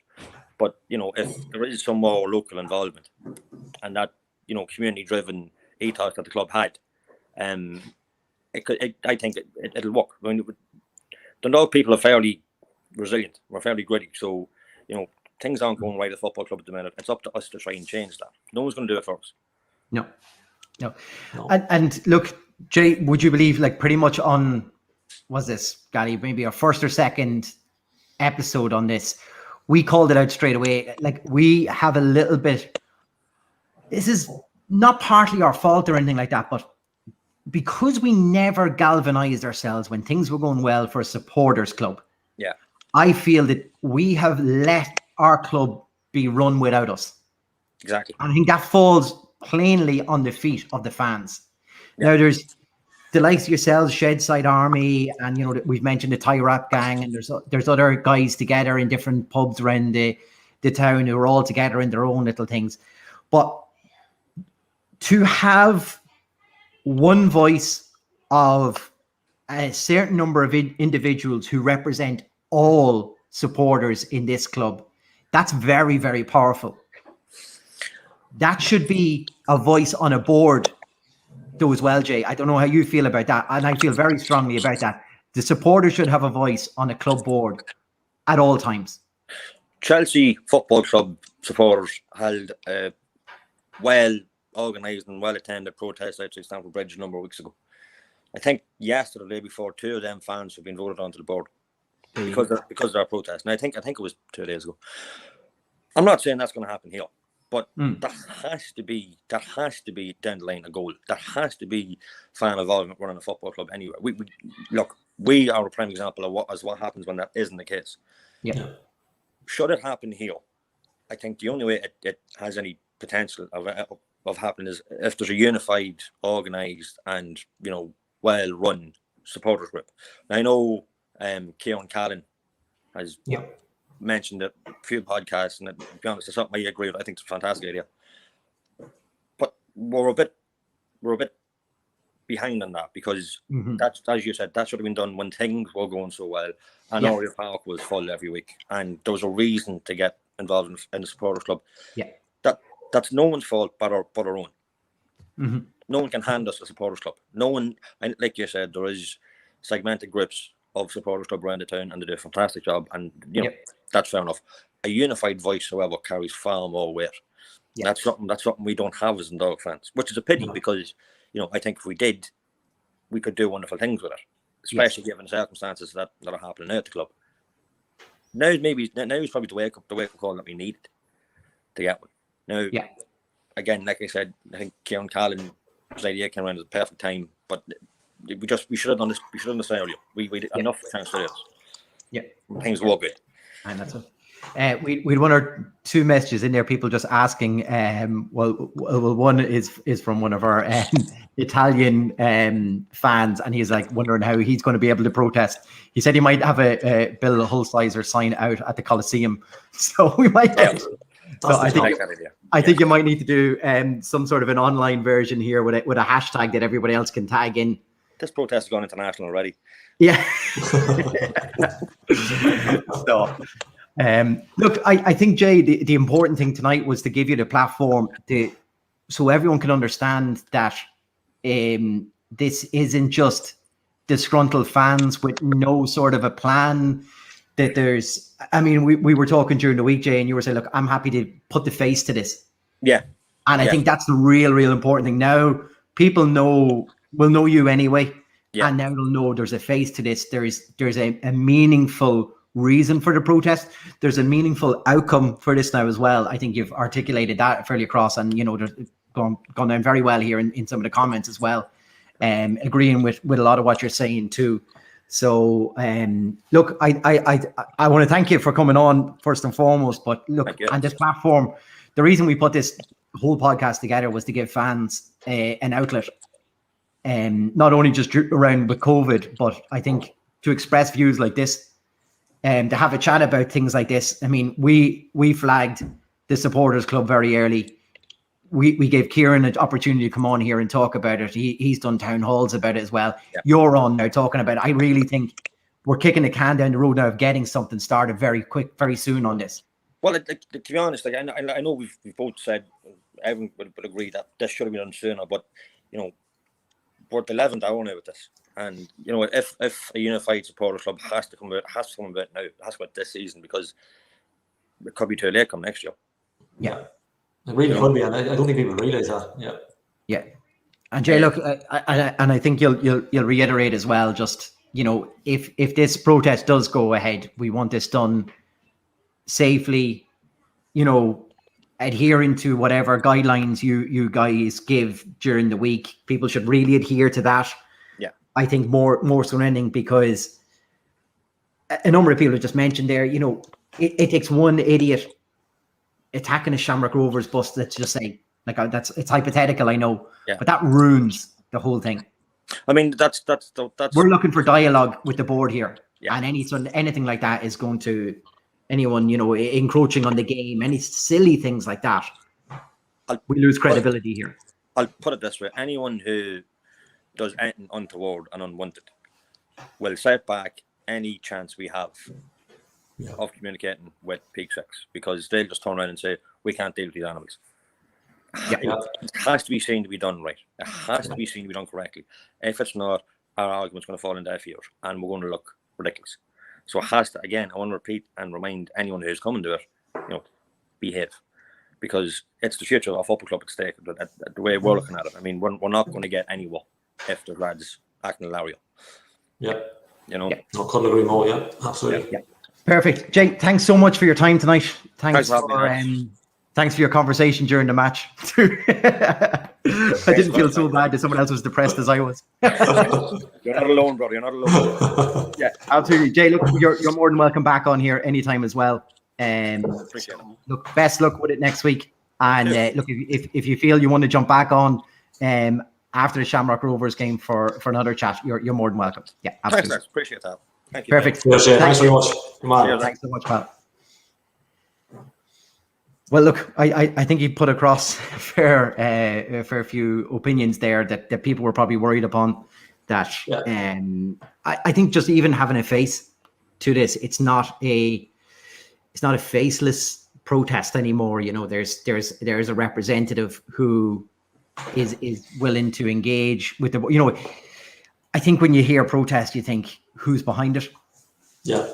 But, you know, if there is some more local involvement and that, you know, community-driven ethos that the club had, I think it'll work. I mean, Dundalk people are fairly resilient. We're fairly gritty. So, you know, things aren't going right at the football club at the minute. It's up to us to try and change that. No one's going to do it for us. No. And look, Jay, would you believe, like, pretty much on, was this, Gary, maybe our first or second episode on this, we called it out straight away. Like, we have a little bit, this is not partly our fault or anything like that, but because we never galvanized ourselves when things were going well for a supporters club. Yeah. I feel that we have let our club be run without us. Exactly. And I think that falls plainly on the feet of the fans. Yeah. Now, there's the likes of yourselves, Shedside Army, and, you know, we've mentioned the Tie Rap Gang, and there's other guys together in different pubs around the town who are all together in their own little things. But to have one voice of a certain number of individuals who represent all supporters in this club, that's very, very powerful. That should be a voice on a board though as well, Jay. I don't know how you feel about that, and I feel very strongly about that. The supporters should have a voice on a club board at all times. Chelsea Football Club supporters held a well-organised and well-attended protest outside Stamford Bridge a number of weeks ago. I think yesterday or the day before, 2 of them fans have been voted onto the board because of their protest. And I think it was 2 days ago. I'm not saying that's going to happen here. But that has to be down the line a goal. That has to be fan involvement running a football club anywhere. We are a prime example of what happens when that isn't the case. Yeah. Should it happen here, I think the only way it has any potential of happening is if there's a unified, organised, and, you know, well-run supporters group. Now, I know Kieran Callan has mentioned it a few podcasts, and to be honest, it's something I agree with. I think it's a fantastic idea, but we're a bit behind on that, because that's, as you said, that should have been done when things were going so well and Oriel Park was full every week, and there was a reason to get involved in the supporters club. That's no one's fault but our own. No one can hand us a supporters club. No one, and like you said, there is segmented groups of supporters club around the town, and they do a fantastic job, and, you know, that's fair enough. A unified voice, however, carries far more weight. That's something we don't have as Dundalk fans, which is a pity, because, you know, I think if we did, we could do wonderful things with it, especially given the circumstances that are happening now at the club. Now is probably the wake up call that we needed to get one. Now, again, like I said, I think Kieran Callan's idea came around at the perfect time, but we should have done this. We should have done this earlier. We did enough chance to do this. Things were good. And that's it. We'd 1 or 2 messages in there. People just asking. Well, one is from one of our Italian fans, and he's like wondering how he's going to be able to protest. He said he might have a Bill Hull-Sizer sign out at the Coliseum, so we might. So I think you might need to do some sort of an online version here with a hashtag that everybody else can tag in. This protest has gone international already. Yeah. So, look, I think, Jay, the important thing tonight was to give you the platform so everyone can understand that this isn't just disgruntled fans with no sort of a plan. That there's, I mean, we were talking during the week, Jay, and you were saying, look, I'm happy to put the face to this. Yeah. And I think that's the real important thing. Now people will know you anyway. Yeah. And now they'll know there's a face to this. There's a meaningful reason for the protest. There's a meaningful outcome for this now as well. I think you've articulated that fairly across, and, you know, there's gone down very well here in some of the comments as well. agreeing with a lot of what you're saying too. So look, I want to thank you for coming on first and foremost. But look, on this platform, the reason we put this whole podcast together was to give fans an outlet, not only just around with COVID, but I think to express views like this, and to have a chat about things like this. I mean, we flagged the supporters club very early. We gave Kieran an opportunity to come on here and talk about it. He's done town halls about it as well. Yeah. You're on now talking about it. I really think we're kicking the can down the road now of getting something started very quick, very soon on this. Well, to be honest, like I know we've both said, everyone would agree that this should have been done sooner, but we're the 11th hour now with this. And if a unified supporters club has to come about now, it has to come out this season, because it could be too late come next year. Yeah. It really could be, and I don't think people realise that. Yeah. Yeah. And Jay, look, I think you'll reiterate as well. Just if this protest does go ahead, we want this done safely. Adhering to whatever guidelines you guys give during the week. People should really adhere to that. Yeah. I think more so than anything, because a number of people have just mentioned there. It takes one idiot attacking a Shamrock Rovers bus, let's just say, it's hypothetical, I know, but that ruins the whole thing. I mean, that's we're looking for dialogue with the board here, and anything like that is going to anyone encroaching on the game, any silly things like that, we lose credibility here. I'll put it this way: anyone who does anything untoward and unwanted will set back any chance we have of communicating with Peak 6, because they'll just turn around and say, we can't deal with these animals. It has to be seen to be done right. It has to be seen to be done correctly. If it's not, our argument's going to fall into deaf ears and we're going to look ridiculous. So it has to, again, I want to repeat and remind anyone who's coming to it, behave, because it's the future of our football club at stake. The way we're looking at it, I mean, we're not going to get anywhere if the lads acting hilarious. Yeah. I couldn't agree more. Yeah, absolutely. Yeah. Perfect. Jay, thanks so much for your time tonight. Thanks for your conversation during the match. I didn't feel so bad that someone else was depressed as I was. You're not alone, brother. You're not alone. Yeah, absolutely. Jay, look, you're more than welcome back on here anytime as well. Appreciate it. Look, best luck with it next week. And look, if you feel you want to jump back on after the Shamrock Rovers game for another chat, you're more than welcome. Yeah, absolutely. Thanks, appreciate that. Thank you. Perfect. Thanks very much. Come on. Thanks so much, pal. Well, look, I think he put across a fair few opinions there that people were probably worried upon. That I think just even having a face to this, it's not a faceless protest anymore. There's a representative who is willing to engage with the. I think when you hear protest, you think, who's behind it? Yeah.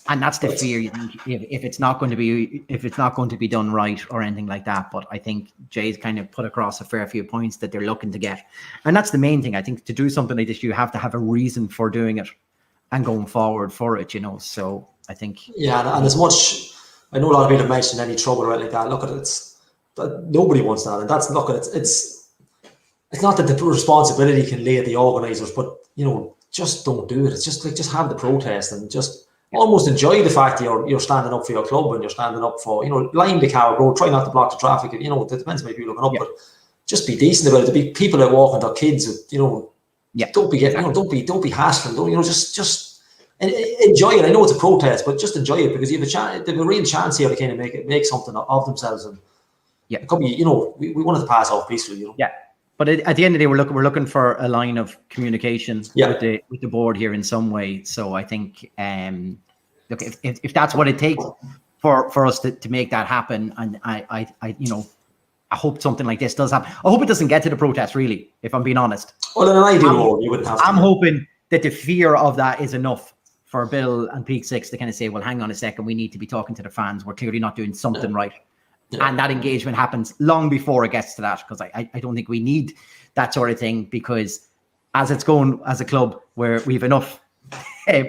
And that's the fear, you think, if it's not going to be done right or anything like that. But I think Jay's kind of put across a fair few points that they're looking to get. And that's the main thing. I think to do something like this, you have to have a reason for doing it and going forward for it, So I think. Yeah, and as much, I know a lot of people have mentioned any trouble right like that. Look at it, nobody wants that. And that's, look, it's not that the responsibility can lay at the organisers, but, just don't do it. It's just have the protest and just almost enjoy the fact that you're standing up for your club and you're standing up for, line the car road, try not to block the traffic. It depends how many people looking up, but just be decent about it. There'll be people that walk with their kids, don't be getting, don't be hassling, just enjoy it. I know it's a protest, but just enjoy it, because you have a chance, there's a real chance here to kind of make something of themselves. And it could be, we wanted to pass off peacefully, Yeah. But at the end of the day, we're looking for a line of communication with the board here in some way. So I think, look, if that's what it takes for us to make that happen, and I hope something like this does happen. I hope it doesn't get to the protest, really, if I'm being honest. Well, in an ideal world, you wouldn't have to. I'm hoping that the fear of that is enough for Bill and Peak 6 to kind of say, well, hang on a second, we need to be talking to the fans. We're clearly not doing something right. Yeah. And that engagement happens long before it gets to that, because I don't think we need that sort of thing, because as it's going as a club, where we have enough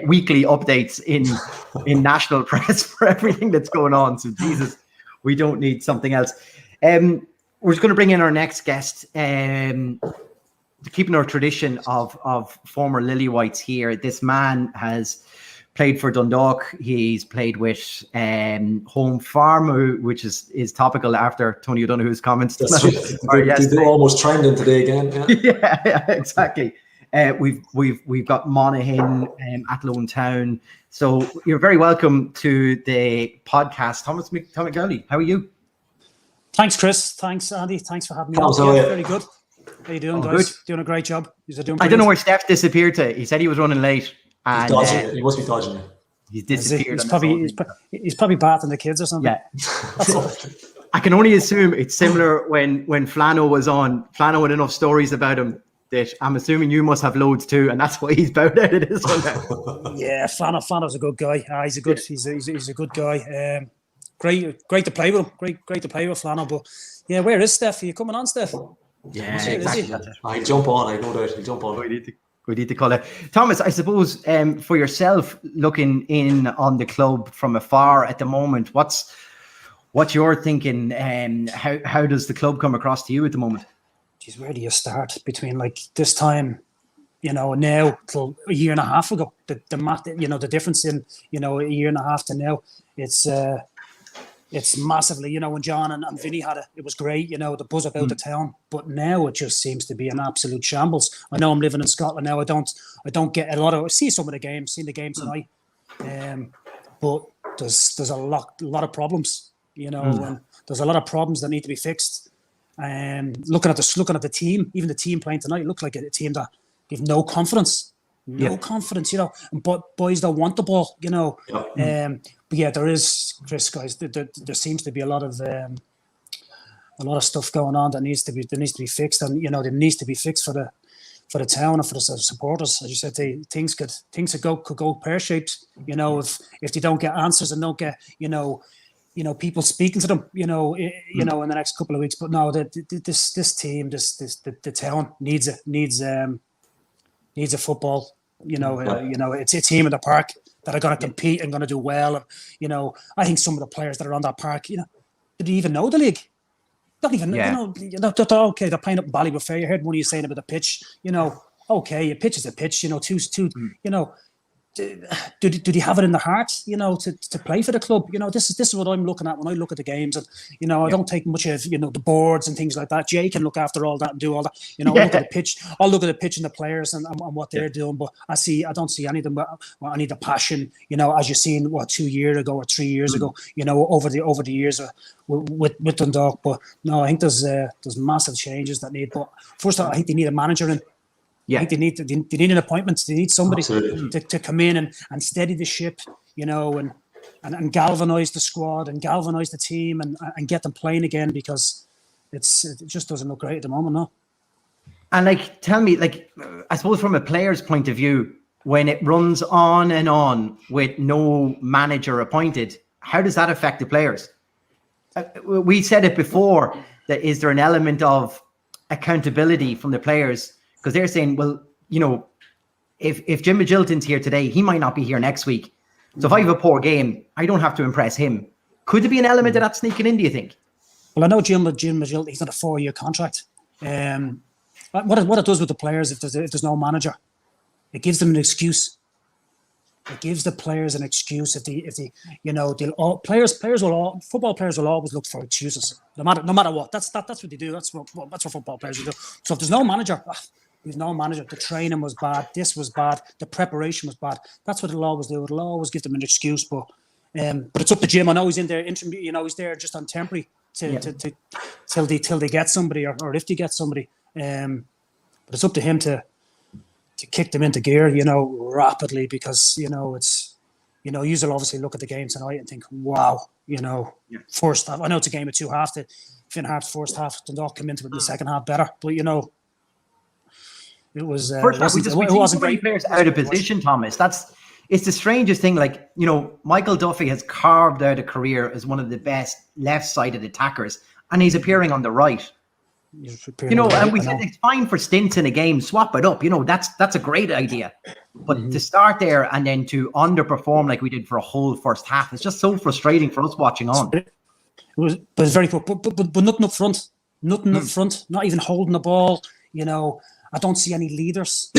weekly updates in national press for everything that's going on. So Jesus, we don't need something else. We're just going to bring in our next guest. keeping our tradition of former lilywhites here, this man has played for Dundalk. He's played with Home Farm, which is topical after Tony O'Donoghue's comments. They're almost trending today again. Yeah, exactly. We've got Monaghan, Athlone Town. So you're very welcome to the podcast. Thomas McAuley, how are you? Thanks, Chris. Thanks, Andy. Thanks for having me. Thomas, Very good. How you doing, guys? Good. Doing a great job. I don't know where Steph disappeared to. He said he was running late. And, he must be dodging you. He's disappeared. He's probably bathing the kids or something. Yeah. I can only assume it's similar when Flano was on. Flano had enough stories about him that I'm assuming you must have loads too, and that's why he's bowed out of this one now. Yeah, Flano's a good guy. He's a good guy. Great to play with him. Great to play with Flano. But yeah, where is Steph? Are you coming on, Steph? Yeah, exactly. I jump on. I know that he'll jump on. We need to call it. Thomas, I suppose for yourself, looking in on the club from afar at the moment, what's your thinking? How does the club come across to you at the moment? Geez, where do you start between like this time, now till a year and a half ago? The difference in a year and a half to now, it's massively. When John and Vinny had it was great. The buzz about the town, but now it just seems to be an absolute shambles. I know I'm living in Scotland now. I don't get a lot of. I see some of the games. Seen the game tonight, but there's a lot of problems. And there's a lot of problems that need to be fixed. Looking at the team, even the team playing tonight, it looked like a team that have no confidence. Confidence, but boys don't want the ball, But yeah, there is, Chris, guys. There seems to be a lot of stuff going on that needs to be fixed, and it needs to be fixed for the town and for the supporters. As you said, things could go pear shaped. If they don't get answers and don't get people speaking to them, in the next couple of weeks. But no, this team, the town needs a football. It's a team in the park that are going to compete and going to do well. And, I think some of the players that are on that park, did they even know the league? Don't even, okay, they're playing up in Ballybuffet. I heard one of you saying about the pitch, okay, a pitch is a pitch, do they have it in the heart, to play for the club? This is what I'm looking at when I look at the games, and I don't take much of the boards and things like that. Jay can look after all that and do all that. I'll look at the pitch. I'll look at the pitch and the players and what they're doing, but I don't see anything. But I need the passion, as you've seen 2 years ago or 3 years ago, over the years with Dundalk. But no, I think there's massive changes that need. But first, I think they need a manager in. I think they need an appointment. They need somebody to come in and steady the ship, and galvanise the squad and galvanise the team and get them playing again, because it just doesn't look great at the moment, no. And tell me, I suppose from a player's point of view, when it runs on and on with no manager appointed, how does that affect the players? We said it before, that is there an element of accountability from the players? Because they're saying, well, if Jim Magilton's here today, he might not be here next week. So if I have a poor game, I don't have to impress him. Could there be an element of that sneaking in, do you think? Well, I know Jim Magilton, he's on a 4-year contract. What it does with the players, if there's no manager, it gives them an excuse. It gives the players an excuse. Football players will always look for excuses, no matter what. That's what they do. That's what football players do. So if there's no manager, there's no manager. The training was bad. This was bad. The preparation was bad. That's what it'll always do. It'll always give them an excuse. But it's up to Jim. I know he's in there. He's there just on temporary till they get somebody, or if they get somebody. But it's up to him to kick them into gear, rapidly, because it's you'll obviously look at the game tonight and think, wow, first half. I know it's a game of two halves. The Finn Harps first half, Dundalk come into it in the second half better, but it was it wasn't great. Players out of position, Thomas. It's the strangest thing. Michael Duffy has carved out a career as one of the best left-sided attackers, and he's appearing on the right. And we said it's fine for stints in a game, swap it up. That's a great idea. But to start there and then to underperform like we did for a whole first half, it's just so frustrating for us watching on. But it's very poor. But nothing up front. Nothing up front. Not even holding the ball. I don't see any leaders.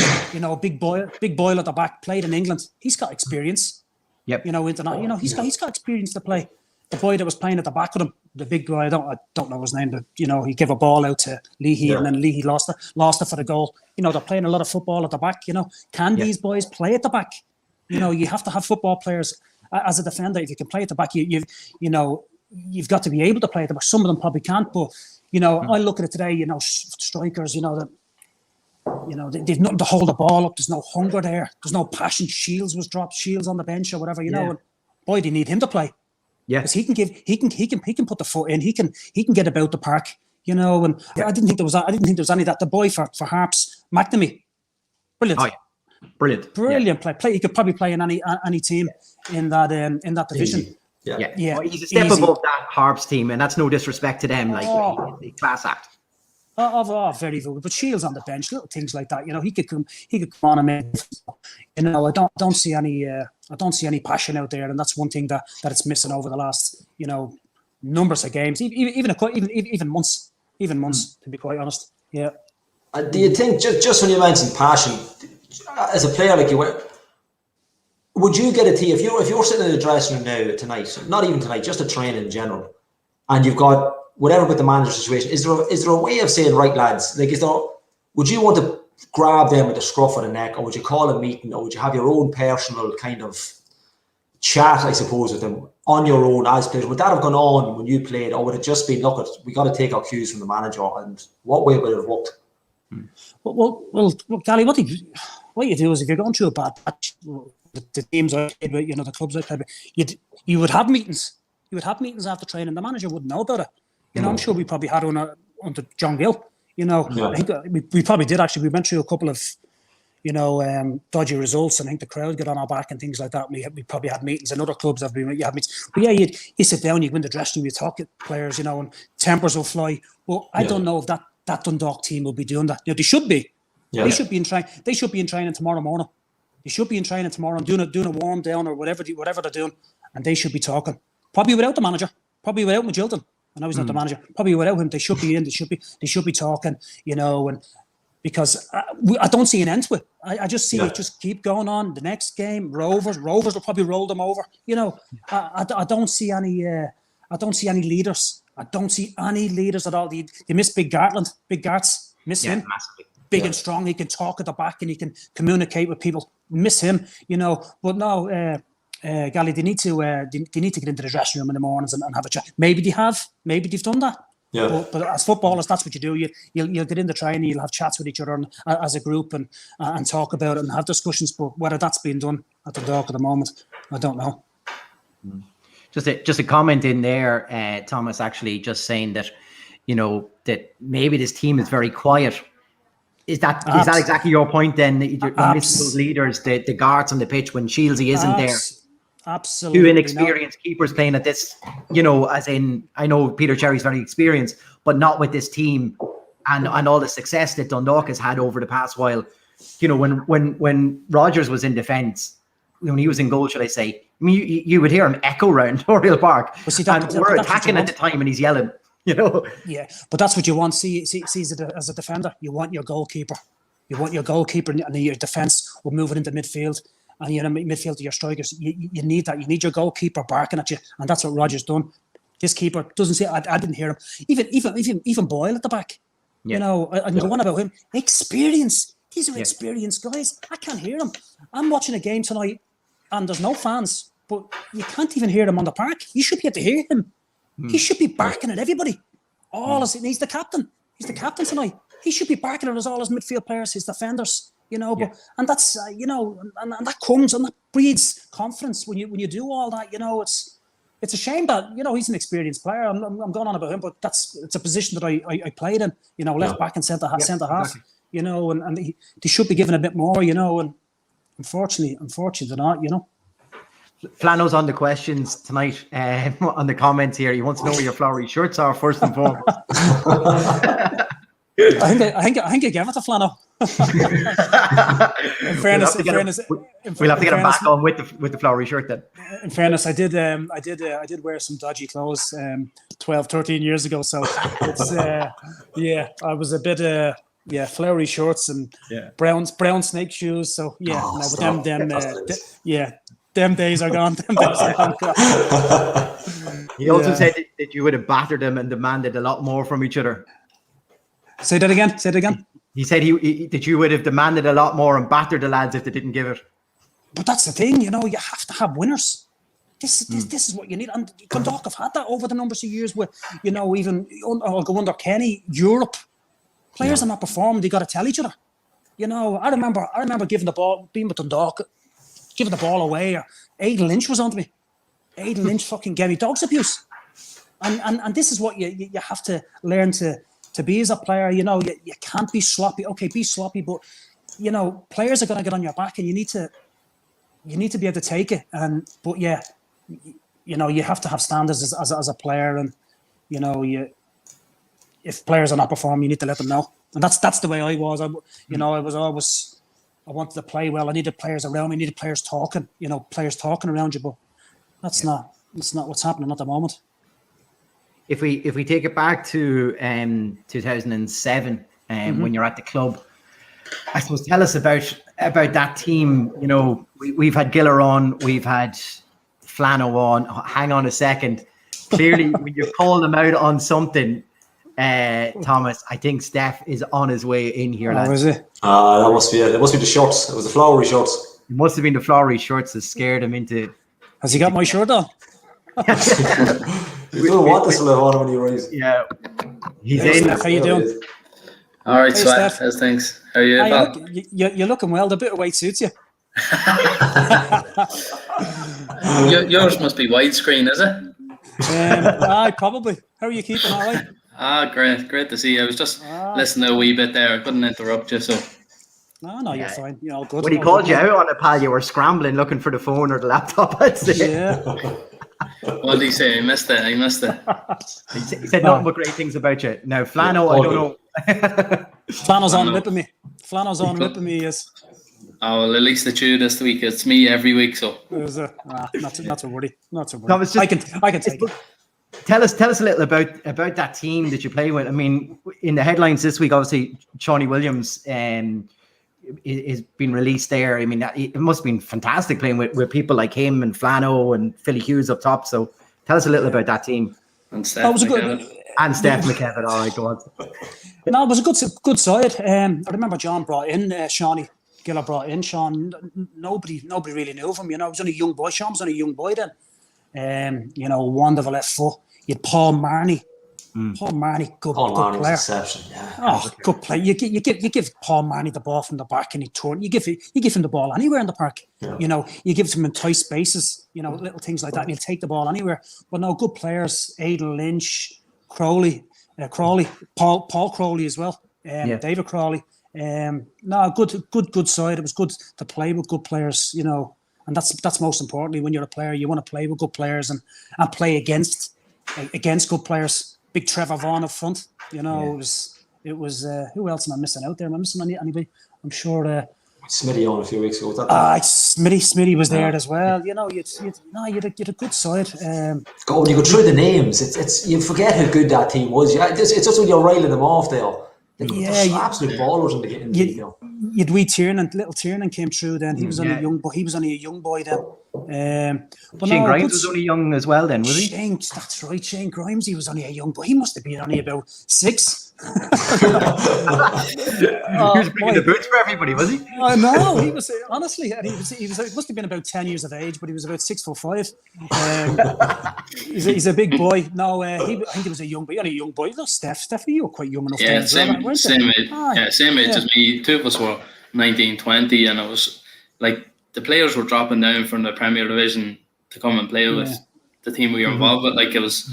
Big Boyle at the back, played in England. He's got experience. Yep. He's got experience to play. The boy that was playing at the back with him, the big guy, I don't know his name, but he gave a ball out to Leahy and then Leahy lost it for the goal. They're playing a lot of football at the back. Can these boys play at the back? You have to have football players as a defender. If you can play at the back, you've got to be able to play at the back. Some of them probably can't, but I look at it today. Strikers, they've nothing to hold the ball up. There's no hunger there. There's no passion. Shields was dropped. Shields on the bench or whatever. And boy, they need him to play. Yeah, because he can put the foot in. He can get about the park. And I didn't think there was any of that. The boy for Harps, McNamee, brilliant. Oh, yeah. Brilliant play. He could probably play in any team in that division. Yeah. Well, he's a step above that Harps team, and that's no disrespect to them. He's a class act. Very good. But Shields on the bench, little things like that. He could come on and make. I don't see any passion out there, and that's one thing that it's missing over the last numbers of games, even months, to be quite honest. Yeah. Do you think just when you mentioned passion, as a player like you, would you get a tea if you're sitting in the dressing room now tonight, not even tonight, just a training in general, and you've got whatever with the manager situation? Is there a way of saying, right, lads, would you want to grab them with the scruff of the neck, or would you call a meeting, or would you have your own personal kind of chat, I suppose, with them on your own as players? Would that have gone on when you played, or would it just be, look, we got to take our cues from the manager, and what way would it have worked? Well, Gally, what you do is if you're going through a bad patch, the teams I played with, the clubs I played with, you would have meetings. You would have meetings after training. The manager wouldn't know about it. I'm sure we probably had one under John Gill. I think we probably did actually. We went through a couple of, dodgy results, and I think the crowd got on our back and things like that. We probably had meetings, and other clubs have been. You have meetings, but you sit down, you go in the dressing room, you talk to players, and tempers will fly. Well, I don't know if that Dundalk team will be doing that. They should be. Yeah. They should be in training. They should be in training tomorrow morning. They should be in training tomorrow and doing a warm down or whatever they're doing, and they should be talking. Probably without the manager. Probably without Magilton. I know he's not the manager. Probably without him, they should be in. They should be talking. And because I don't see an end to it. I just see it just keep going on. The next game, Rovers will probably roll them over. I don't see any. I don't see any leaders. I don't see any leaders at all. They miss Big Gartland. Big Garts. Miss him. Massively. Big and strong. He can talk at the back and he can communicate with people. Miss him. But no. Gally, they need to get into the dressing room in the mornings and have a chat. Maybe they have. Maybe they've done that. Yeah. But as footballers, that's what you do. You'll get in the training. You'll have chats with each other as a group and talk about it and have discussions. But whether that's being done at the Dundalk at the moment, I don't know. Just a comment in there, Thomas. Actually, just saying that that maybe this team is very quiet. Is that exactly your point? Then you're missing those leaders, the guards on the pitch when Shieldsy isn't there. Absolutely. Two inexperienced keepers playing at this, as in, I know Peter Cherry's very experienced, but not with this team and all the success that Dundalk has had over the past while. When Rodgers was in defence, when he was in goal, should I say, I mean, you would hear him echo around Oriel Park. And we're attacking at the time and he's yelling, Yeah, but that's what you want. See as a defender, you want your goalkeeper. You want your goalkeeper and your defence will move it into midfield. And midfield to your strikers, you need that. You need your goalkeeper barking at you, and that's what Rodgers done. This keeper doesn't say. I didn't hear him. Even Boyle at the back. Yeah. I can go on about him. Experience. These are experienced guys. I can't hear them. I'm watching a game tonight, and there's no fans, but you can't even hear them on the park. You should be able to hear him. He should be barking at everybody. He's the captain. He's the captain tonight. He should be barking at all his midfield players, his defenders. But and that's and that comes and that breeds confidence when you do all that. It's a shame that he's an experienced player. I'm going on about him, but it's a position that I played in. Left back and centre half. Exactly. And they should be given a bit more. And unfortunately they're not. Flano's on the questions tonight, on the comments here. He wants to know where your flowery shirts are first and foremost. I think I gave it to Flano. in fairness, we'll have to get him back on with the flowery shirt then. In fairness, I did wear some dodgy clothes 12, 13 years ago. So it's I was a bit flowery shorts and brown snake shoes. So them days are gone. He also said that you would have battered them and demanded a lot more from each other. Say that again. He said that you would have demanded a lot more and battered the lads if they didn't give it. But that's the thing, you have to have winners. This is what you need. And Dundalk have had that over the numbers of years with, even I'll go under Kenny, Europe. Players are not performing, they got to tell each other. I remember giving the ball, being with Dundalk, giving the ball away. Or Aidan Lynch was on to me. Aidan Lynch fucking gave me dog's abuse. And this is what you have to learn to be as a player. You can't be sloppy. Okay, be sloppy, but players are going to get on your back, and you need to be able to take it. But you have to have standards as a player, and if players are not performing, you need to let them know. And that's the way I was. I wanted to play well. I needed players around me. I needed players talking. Players talking around you. But that's not what's happening at the moment. If we take it back to 2007, when you're at the club, I suppose tell us about that team. We've had Giller on, we've had Flano on. Hang on a second. Clearly, when you call them out on something, Thomas, I think Steph is on his way in here. Oh, is it? That must be it. It must be the shorts. It was the flowery shorts. It must have been the flowery shorts that scared him into. Has he got my shirt on? You don't want this to live on when you rise. Yeah, he's hey, in. Steph, how you doing? All right, Hey, Sweat. Steph. How's things? How are you? You're looking well. The bit of weight suits you. Yours must be widescreen, is it? Aye, probably. How are you keeping? All right. Great to see you. I was just listening a wee bit there. I couldn't interrupt you, so. No, you're fine. You're all good. When he called you out on it, pal, you were scrambling looking for the phone or the laptop. I'd say. Yeah. What did he say? I missed it. He said nothing but great things about you. Now, Flano, I don't know. Flano's on ripping me. Yes. Oh, well, at least the chew this week. It's me every week, so. Not to worry. Thomas, I can take it. Tell us a little about that team that you play with. I mean, in the headlines this week, obviously, Shawnee Williams is been released there. I mean, it must have been fantastic playing with people like him and Flano and Philly Hughes up top. So tell us a little about that team. And Steph McKeown. And Steph McKeown. All right, go on. No, it was a good side. I remember John brought in Shawnee. Giller brought in Sean. Nobody really knew of him. He was only a young boy. Sean was only a young boy then. Wonderful left foot. You had Paul Marnie. Paul Marnie, good player. Exception, yeah. Good play. You give Paul Marnie the ball from the back and he turn. You give him the ball anywhere in the park. Yeah. You give him in tight spaces. Little things like that. And he'll take the ball anywhere. But no, good players. Aidan Lynch, Crowley, Paul Crowley as well. David Crowley. No, good side. It was good to play with good players. And that's most importantly when you're a player. You want to play with good players and play against good players. Big Trevor Vaughan up front. It was who else am I missing out there? Am I missing anybody? I'm sure Smitty on a few weeks ago. Smitty was there as well. You had a good side. God, when you go through the names, it's you forget how good that team was. It's just when you're riling them off there. There's absolute ballers in the game. Little Tiernan came through then. He was only a young boy. He was only a young boy then. But Shane Grimes was only young as well then, was he? That's right. Shane Grimes, he was only a young boy. He must have been only about 6. He was bringing the boots for everybody, was he? No, he was honestly, and he was. He must have been about 10 years of age, but he was about 6'5". He's a big boy. No, I think he was a young boy. Only a young boy. No, Steph, you were quite young enough. Yeah, same age as me. Two of us were 19, 20, and it was like the players were dropping down from the Premier Division to come and play with the team we were involved with. Like it was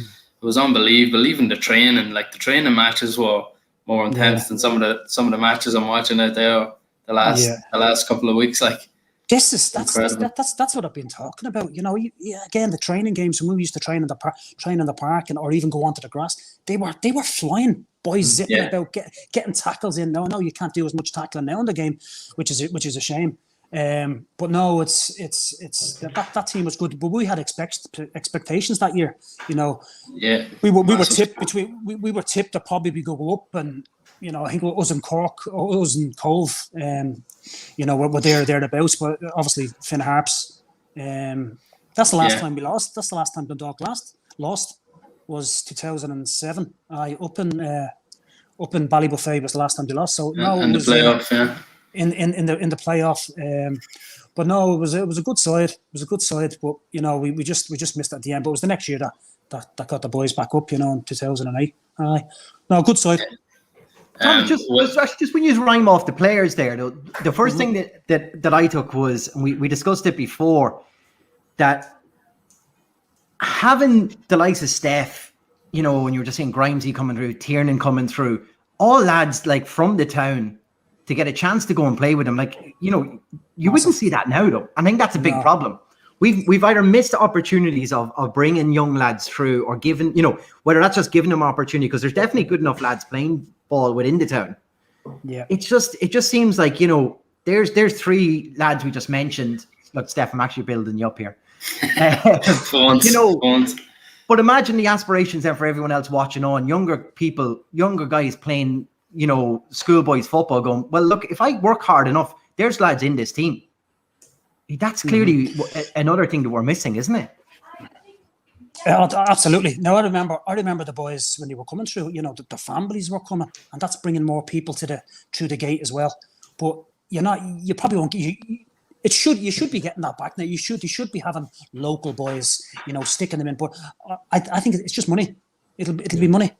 unbelievable. Even the training matches were more intense than some of the matches I'm watching out there the last couple of weeks. Like that's what I've been talking about. Again, the training games when we used to train in the park, or even go onto the grass, they were flying. Boys zipping about, getting tackles in. No, you can't do as much tackling now in the game, which is a shame. But no, it's that team was good. But we had expectations that year. You know, we were tipped to probably go up, and you know, I think us and Cork, us and Cove, you know, we're thereabouts. But obviously, Finn Harps. That's the last time we lost. That's the last time Dundalk lost was 2007. Up in Ballybuffet was the last time they lost. So no, in the playoff, in the playoff. But no, it was a good side. It was a good side. But you know, we just missed it at the end. But it was the next year that got the boys back up. You know, in 2008. No, good side. Tom, just when you rhyme off the players there, though, the first thing that I took was, and we discussed it before, that having the likes of Steph, you know, when you were just saying Grimesy coming through, Tiernan coming through, all lads like from the town, to get a chance to go and play with them, like, you know, you wouldn't see that now, though. I think that's a big problem. We've either missed opportunities of bringing young lads through, or giving, you know, whether that's just giving them opportunity, because there's definitely good enough lads playing ball within the town. Yeah, it just seems like, you know, there's 3 lads we just mentioned. Look, Steph, I'm actually building you up here. You know, but imagine the aspirations then for everyone else watching on, younger guys playing, you know, schoolboys football, going, well, look, if I work hard enough, there's lads in this team. That's clearly another thing that we're missing, isn't it? Absolutely. Now I remember the boys when they were coming through. You know, the families were coming, and that's bringing more people through the gate as well. But you probably won't. You should be getting that back now. You should be having local boys, you know, sticking them in. But I think it's just money. It'll be money.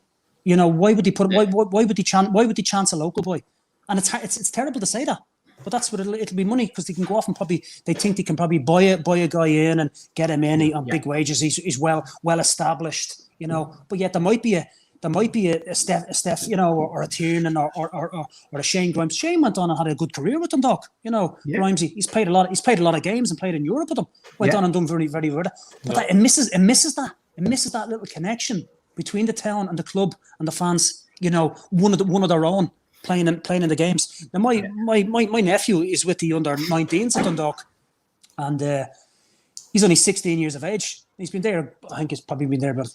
You know, why would they put? Why would they chance a local boy? And it's terrible to say that, but that's what it'll be, money, because they can go off and they think they can probably buy a guy in and get him in on big wages. He's well established, you know. But yet there might be a Steph, you know, or a Tiernan or a Shane Grimes. Shane went on and had a good career with Dundalk, you know. Grimesy, he's played a lot of games and played in Europe with them. Went on and done very, very well. But it misses that little connection between the town and the club and the fans. You know, one of their own playing in the games. Now my nephew is with the under-19s at Dundalk, and he's only 16 years of age. He's been there, I think he's probably been there about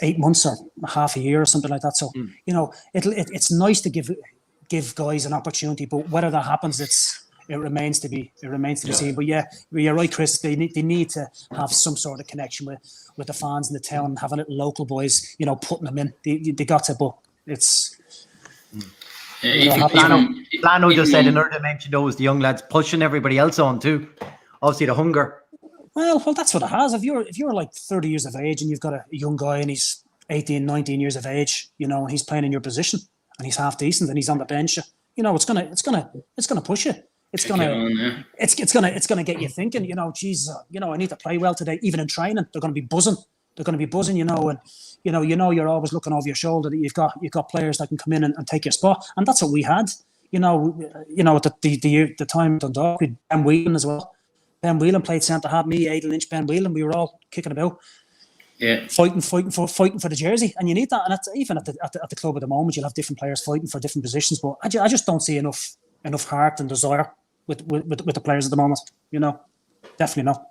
8 months or half a year or something like that. So, you know, it's nice to give guys an opportunity, but whether that happens, it remains to be seen. But yeah, you're right, Chris. They need to have some sort of connection with the fans in the town, and having little local boys, you know, putting them in. They got to, but it's. Plano just said another dimension, though, is the young lads pushing everybody else on too. Obviously, the hunger. Well, that's what it has. If you're like 30 years of age and you've got a young guy and he's 18, 19 years of age, you know, and he's playing in your position and he's half decent and he's on the bench, you know, it's gonna push you. It's gonna get you thinking, you know, geez, you know, I need to play well today. Even in training, they're gonna be buzzing. You know, and you know you're always looking over your shoulder that you've got players that can come in and take your spot, and that's what we had. You know, at the time Dundalk, we had Ben Whelan as well. Ben Whelan played centre half, me, Adel Lynch, Ben Whelan. We were all kicking about, fighting for the jersey, and you need that. And that's, even at the club at the moment, you'll have different players fighting for different positions. But I just don't see enough heart and desire with the players at the moment. You know, definitely not.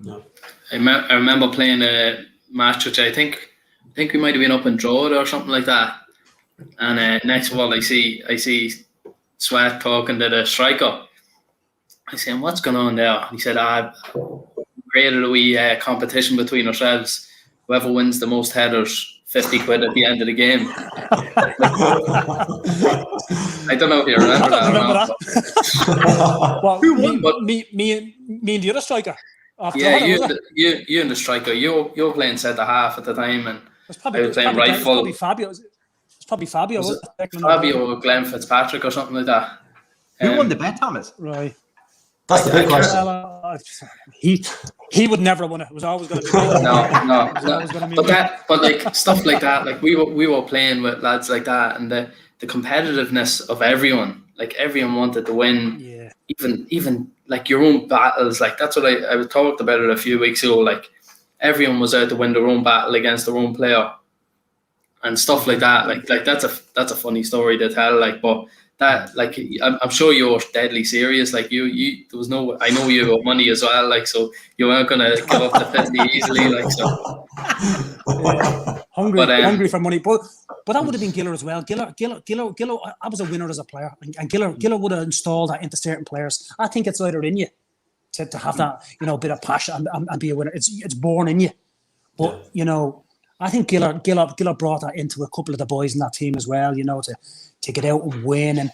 No. I remember playing a match which I think we might have been up in Drogheda or something like that. And next of all, I see Sweat talking to the striker. I said, what's going on there? He said, I've created a wee competition between ourselves. Whoever wins the most headers, 50 quid at the end of the game. I don't know if you remember that. Well, me and the other striker. Yeah, you and the striker. You were playing centre half at the time, and I was playing right full. It's probably Fabio. Was it Fabio or Glenn Fitzpatrick or something like that? Who won the bet, Thomas? Right. That's the big question. He would never have won it. It was always going to be no. But like stuff like that, like we were playing with lads like that, and the competitiveness of everyone. Like everyone wanted to win. Yeah. Even like your own battles. Like that's what I talked about it a few weeks ago. Like everyone was out to win their own battle against their own player, and stuff like that. Like that's a funny story to tell. Like, but that, like, I'm sure you're deadly serious. Like you there was no, I know you got money as well, like, so you weren't gonna give up the 50 easily, like, so. Hungry for money, but that would have been Giller as well. Giller, I was a winner as a player, and Giller would have installed that into certain players. I think it's either in you to have that, bit of passion and be a winner. It's born in you, but I think Giller brought that into a couple of the boys in that team as well. To get out and win, and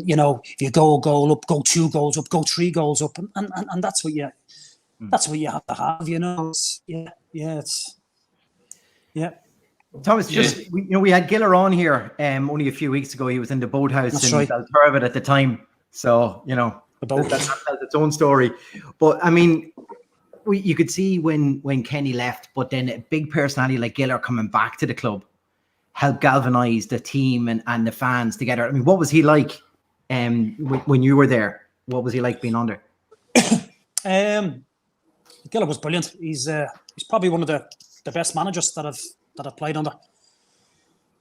if you go a goal up, go 2 goals up, go 3 goals up, and that's what you have to have. Thomas, we had Giller on here only a few weeks ago. He was in the boathouse in Belturbet at the time, so that's its own story. But I mean, you could see when Kenny left, but then a big personality like Giller coming back to the club helped galvanise the team and the fans together. I mean, what was he like when you were there? What was he like being under? Giller was brilliant. He's probably one of the best managers that I've played under.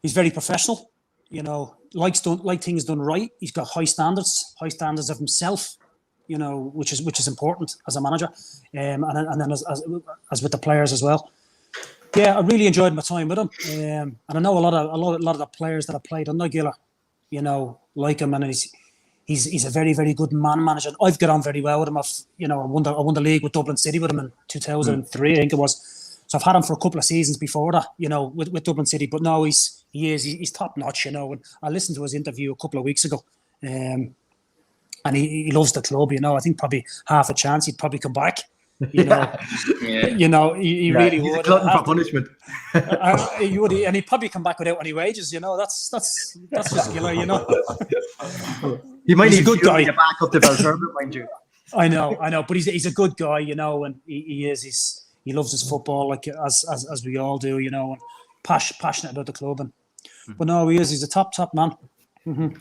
He's very professional, likes things done right. He's got high standards of himself, which is important as a manager, and then as with the players as well. Yeah, I really enjoyed my time with him, and I know a lot of the players that I played under Giller, like him, and he's a very, very good man manager. I've got on very well with him. I won the league with Dublin City with him in 2003, I think it was. So I've had him for a couple of seasons before that, with Dublin City. But no, he's top notch, And I listened to his interview a couple of weeks ago, and he loves the club. I think probably half a chance he'd probably come back. He really would. He's a glutton for punishment. He would, and he'd probably come back without any wages. That's just Giller. He might need a good guy to back up the Belturbet, mind you. I know, but he's a good guy, and he loves his football, like as we all do, and passionate about the club. But no, he's a top man. Mm-hmm.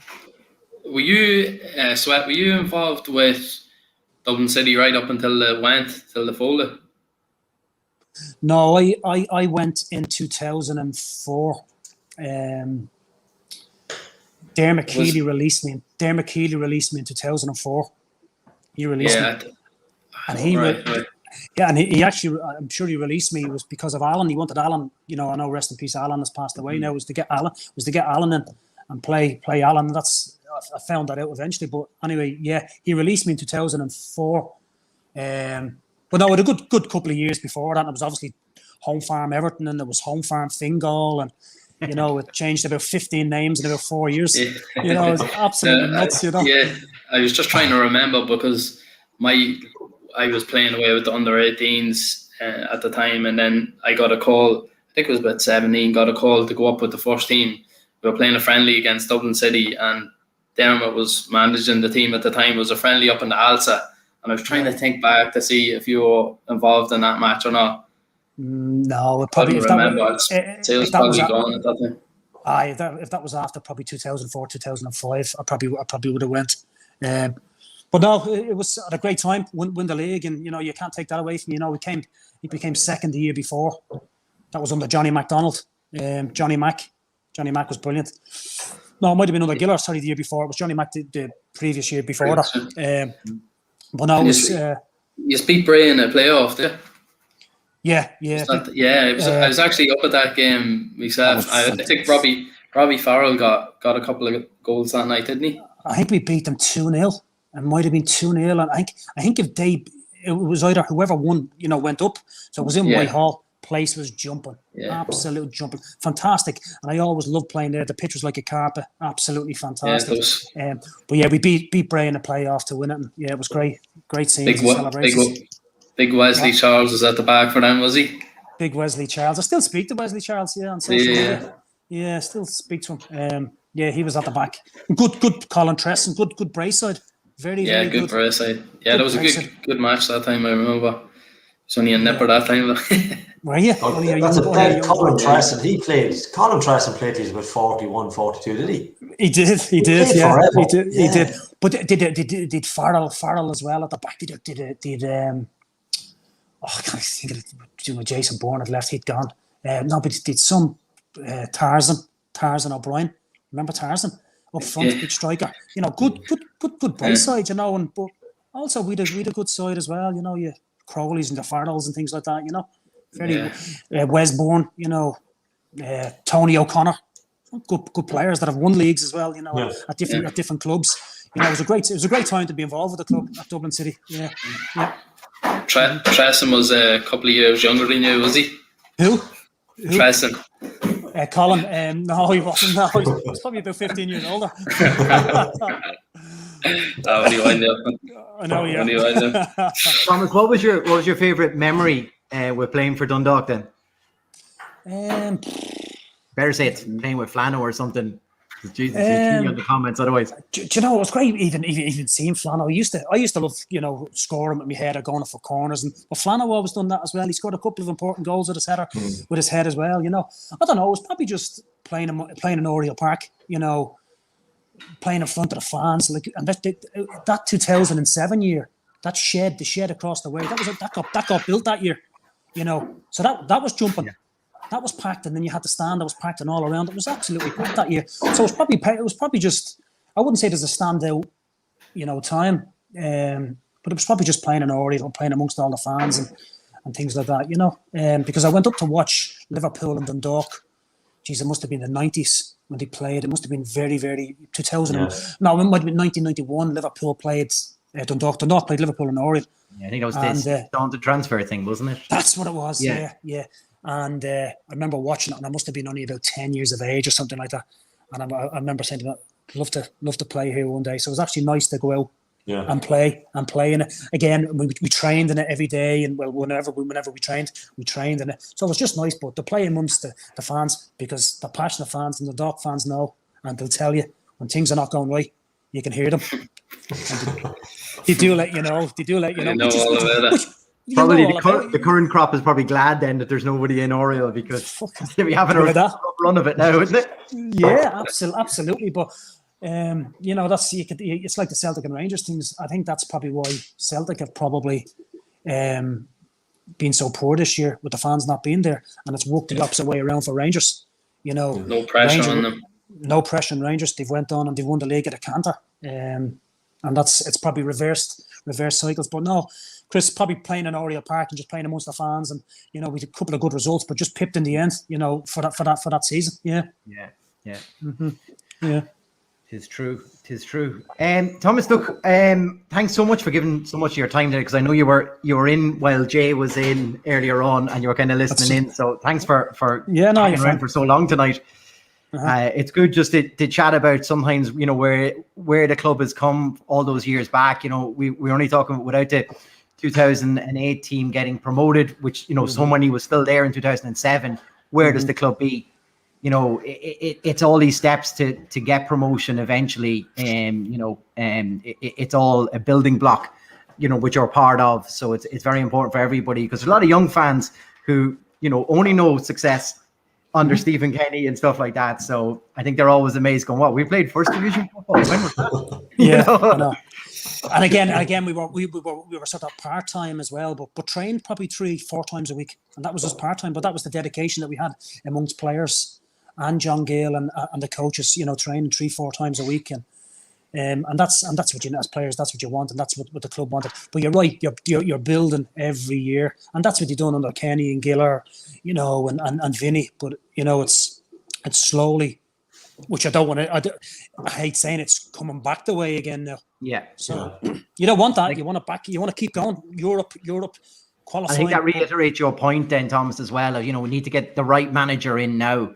Were you Sweat? Were you involved with Dublin City right up until the folded? No, I went in 2004. Dermot Keeley released me. Dermot Keeley released me in 2004. He released me, and he yeah, and he actually, I'm sure he released me was because of Alan. He wanted Alan. I know, rest in peace, Alan has passed away now. Was to get Alan in and play Alan. I found that out eventually, but anyway, yeah, he released me in 2004. But no, it was a good couple of years before that. It was obviously Home Farm Everton, and there was Home Farm Fingal, and it changed about 15 names in about 4 years. It was absolutely nuts. Yeah, I was just trying to remember because I was playing away with the under-18s at the time, and then I got a call. I think it was about 17. Got a call to go up with the first team. We were playing a friendly against Dublin City, and Dermot was managing the team at the time. It was a friendly up in the Alsa, and I was trying to think back to see if you were involved in that match or not. No, it probably remember. Sales probably gone at that time. If that was after probably 2004, 2005, I probably would have went. But no, it was at a great time. Win the league, and you can't take that away from you. He became second the year before. That was under Johnny MacDonald. Johnny Mac was brilliant. No, it might have been under Giller. Sorry, the year before. It was Johnny Mac the previous year before that. But no, it was. You beat Bray in a playoff, did you? Yeah. I was actually up at that game myself. I think Robbie Farrell got a couple of goals that night, didn't he? I think we beat them 2-0. It might have been 2-0, and I think if it was either whoever won, went up. So it was in Whitehall. Place was jumping, absolute jumping, fantastic. And I always loved playing there. The pitch was like a carpet, absolutely fantastic. But yeah, we beat Bray in the playoff to win it. And yeah, it was great scenes and celebrations. Big Wesley Charles was at the back for them, was he? Big Wesley Charles. I still speak to Wesley Charles. Yeah, on social media. Yeah, I still speak to him. Yeah, he was at the back. Good Colin Tress and good Brayside. Very good Brayside. Yeah, that was a good match that time. I remember. It was only a nipper that time. Were you? That's a bad Colin Tresson. Colin Tresson played till he was about 41, 42, did he? He did. He did. But did Farrell as well at the back? I can't think of it. Jason Bourne had left. He'd gone. No, but did some Tarzan O'Brien. Remember Tarzan? up front, big striker. You know, good both sides. You know, but also we had a good side as well. You know, you Crowleys and the Farrells and things like that. You know, very Wesbourne. You know, Tony O'Connor. Good players that have won leagues as well. You know, at different clubs. You know, it was a great time to be involved with the club at Dublin City. Yeah. Tresson was a couple of years younger than you, was he? Who? Tresson. Colin. No, he wasn't. No, he was probably about 15 years older. When he wind up. I know, yeah. Thomas, what was your favourite memory with playing for Dundalk then? Better say it's playing with Flano or something. Jesus, you're key on the comments otherwise. Do you know, it was great even seeing Flano. I used to love, you know, scoring with my head or going for corners, but Flano always done that as well. He scored a couple of important goals with his header, with his head as well. You know, I don't know. It was probably just playing in Oriel Park. You know, playing in front of the fans, like, and that 2007 year, the shed across the way, that got built that year. You know, so that was jumping. Yeah. That was packed, and then you had the stand that was packed and all around. It was absolutely packed that year. So it was probably just, I wouldn't say there's a standout, you know, time, but it was probably just playing in Oriel, playing amongst all the fans and things like that, you know. Because I went up to watch Liverpool and Dundalk. Geez, it must have been the 90s when they played. It must have been very, very 2000. Yeah. No, it might have been 1991. Liverpool played Dundalk. Dundalk played Liverpool and Oriel. Yeah, I think that was the daunted transfer thing, wasn't it? That's what it was. Yeah. And I remember watching it, and I must have been only about 10 years of age or something like that. And I remember saying to them, love to play here one day. So it was actually nice to go out and play in it. Again, we trained in it every day, and whenever we trained in it. So it was just nice, but to play amongst the fans, because the passionate fans and the Dundalk fans know, and they'll tell you when things are not going right, you can hear them. They do let you know. I know all about it. Probably the current crop is probably glad then that there's nobody in Oriel, because they'll be having a run of it now, isn't it? Yeah, absolutely. But you know, it's like the Celtic and Rangers things. I think that's probably why Celtic have probably been so poor this year with the fans not being there, and it's worked the opposite way around for Rangers. You know, no pressure on them. No pressure on Rangers. They've went on and they've won the league at a canter, and it's probably reverse cycles. But no, Chris, probably playing in Oriel Park and just playing amongst the fans, and you know, we did a couple of good results, but just pipped in the end. You know, for that season. Yeah. Mm-hmm. Yeah. Tis true. Thomas, look, thanks so much for giving so much of your time there, because I know you were in while Jay was in earlier on, and you were kind of listening in. So thanks for hanging around for so long tonight. It's good just to chat about sometimes, you know, where the club has come all those years back. You know, we're only talking without the 2008 team getting promoted, which, you know, so many was still there in 2007. Where does the club be? You know, it's all these steps to get promotion eventually. It's all a building block, you know, which you're part of. So it's very important for everybody, because there's a lot of young fans who, you know, only know success under Stephen Kenny and stuff like that. So I think they're always amazed going, we played first division football. When was that? Yeah, I know. And again, we were sort of part-time as well, but trained probably 3-4 times a week. And that was just part-time, but that was the dedication that we had amongst players and John Gale and the coaches, you know, training 3-4 times a week. And that's what you, as players, that's what you want, and that's what the club wanted. But you're right, you're building every year, and that's what you've done under Kenny and Giller, you know, and Vinny. But you know, it's slowly, which I don't want to. I hate saying it's coming back the way again now. Yeah. So you don't want that. You want it back. You want to keep going. Europe. Qualifying. I think that reiterates your point then, Thomas, as well. You know, we need to get the right manager in now.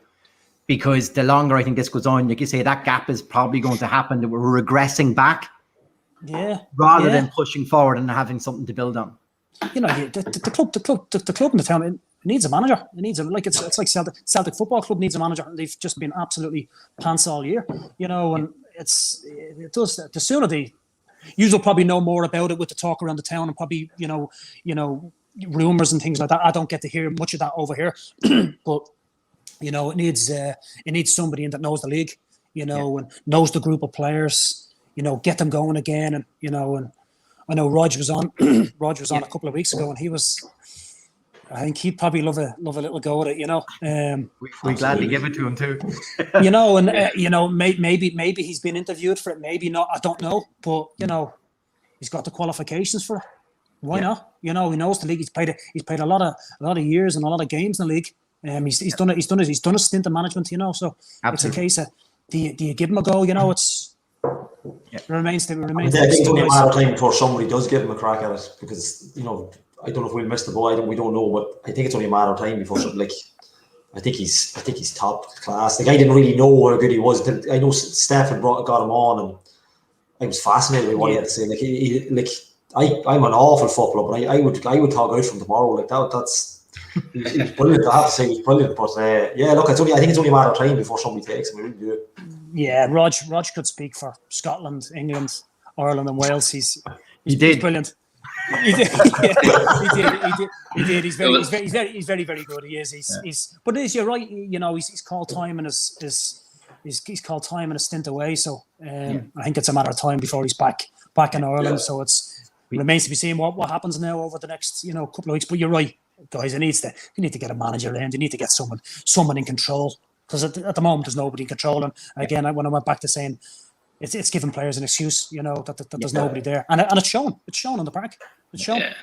Because the longer I think this goes on, like you say, that gap is probably going to happen. That we're regressing back, rather than pushing forward and having something to build on. You know, the club in the town, it needs a manager. It needs it's like Celtic Football Club needs a manager. They've just been absolutely pants all year. You know, and it does. The sooner you'll probably know more about it with the talk around the town, and probably you know rumors and things like that. I don't get to hear much of that over here, but. You know, it needs somebody in that knows the league, you know, and knows the group of players, you know, get them going again. And, you know, and I know Rog was on a couple of weeks ago, and he was I think he'd probably love a little go at it, you know. We gladly give it to him too. You know, and you know, maybe he's been interviewed for it, maybe not. I don't know, but you know, he's got the qualifications for it. Why not? You know, he knows the league. He's played a lot of years and a lot of games in the league. He's done a stint in management, you know. So It's a case of do you give him a go? You know, it remains. I think it's only a matter of time before somebody does give him a crack at it, because you know, I don't know if we'll miss the boat. We don't know, but I think it's only a matter of time before I think he's top class. Like, I didn't really know how good he was. I know Steph had got him on, and I was fascinated with what he had to say. I'm an awful footballer, but I would talk out from tomorrow. Like that's he was brilliant. I have to say he was brilliant. But I think it's only a matter of time before somebody takes him. I really do. Yeah, Rog could speak for Scotland, England, Ireland, and Wales. He's brilliant. He did. He's very good. He is. But it is. You're right. You know, he's called time and he's called time and a stint away. So I think it's a matter of time before he's back in Ireland. Yeah. So remains to be seen what happens now over the next couple of weeks. But you're right, guys. You need to get a manager in. You need to get someone in control, because at the moment there's nobody in control. And again, when I went back to saying, it's giving players an excuse, that there's nobody there, and it's shown. It's shown on the park. It's shown. Yeah,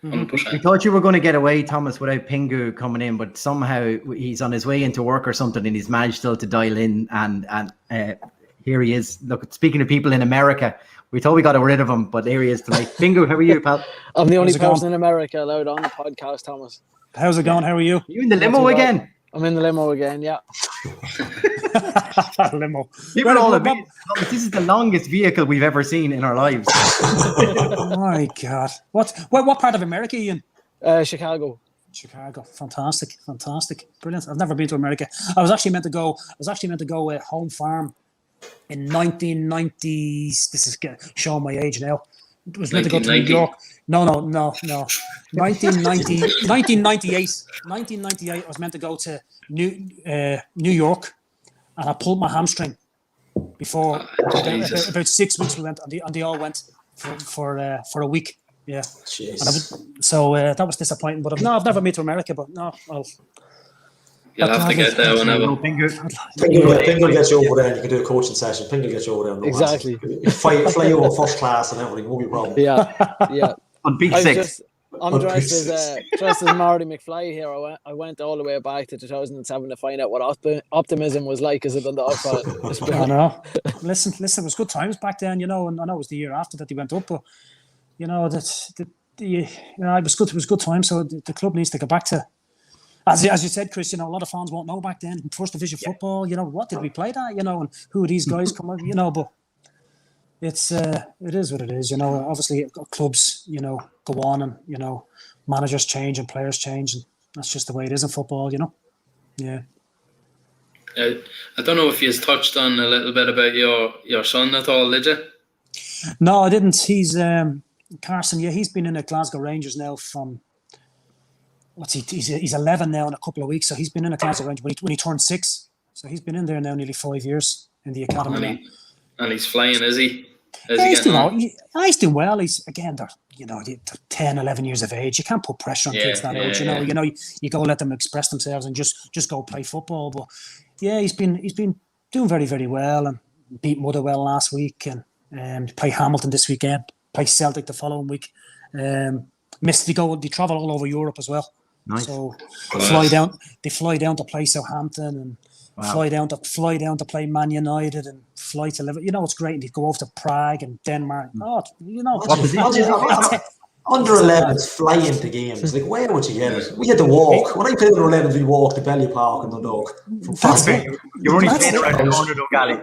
100%. We thought you were going to get away, Thomas, without Pingu coming in, but somehow he's on his way into work or something, and he's managed still to dial in. And here he is. Look, speaking of people in America, we thought we got rid of him, but here he is tonight. Pingu, how are you, pal? I'm the only person in America allowed on the podcast, Thomas. How's it going? How are you? Are you in the limo again? I'm in the limo again, yeah. Limo. This is the longest vehicle we've ever seen in our lives. Oh my God! What part of America are you in? Chicago. Fantastic, brilliant. I've never been to America. I was actually meant to go home farm in 1990s. This is showing my age now. It was meant to go to New York. No. 1998. 1998. I was meant to go to New York, and I pulled my hamstring before about 6 weeks. We went, and they all went for a week. Yeah. So that was disappointing. But I've never been to America. But no, you'll have to get there whenever. Pingle gets you over there, and you can do a coaching session. Pingle gets you over there. No exactly. Fly you over first class and everything. Won't be a problem. Yeah. On Peak 6. I'm dressed as Marty McFly here. I went all the way back to 2007 to find out what optimism was like as a Dundalk fan. I know. Listen, it was good times back then, and I know it was the year after that they went up, but it was good. It was good times. So the club needs to go back to, as you said, Chris. A lot of fans won't know back then. First division football. What did we play that? And who are these guys come out? But it is what it is. Obviously clubs, go on, and managers change and players change, and that's just the way it is in football. Yeah. I don't know if you touched on a little bit about your son at all, did you? No, I didn't. He's Carson. Yeah, he's been in the Glasgow Rangers now from. He's 11 now in a couple of weeks, so he's been in a Glasgow Rangers when he turned 6. So he's been in there now nearly 5 years in the academy. And he's flying, is he? He's doing well. He's again, they're 10, 11 years of age. You can't put pressure on kids that age. You go let them express themselves and just go play football. But yeah, he's been doing very, very well, and beat Motherwell last week, and play Hamilton this weekend. Play Celtic the following week. They travel all over Europe as well. Nice. So they fly down to play Southampton, and fly down to play Man United, and fly to Liverpool. It's great. And they go over to Prague and Denmark. Under 11s flying to games. Like, where would you get it? We had to walk. When I played under 11s, we walked to Belly Park in Dundalk. You're only playing around the corner, though, Gally.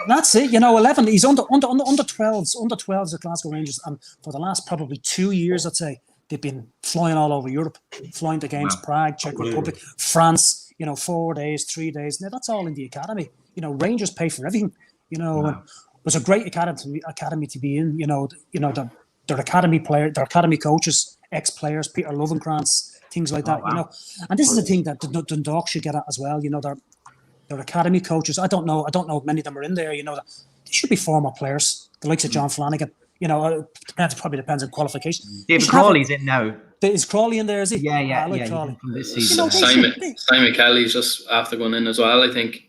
That's it. 11. He's under 12s. Under 12s at Glasgow Rangers, and for the last probably 2 years, I'd say they've been flying all over Europe, flying to games, Prague, Czech Republic, France. 4 days, 3 days. Now that's all in the academy. Rangers pay for everything. And it was a great academy to be in. Their academy player, their academy coaches, ex-players, Peter Lovenkrantz, things like that. And this is the thing that the Dundalk should get at as well. Their academy coaches. I don't know if many of them are in there. They should be former players, the likes of John Flanagan. It probably depends on qualification. David Crawley's in now. Is Crawley in there? Is he? Yeah. I like Yeah, Crawley. from this You season. know, Simon Kelly's just after going in as well, I think.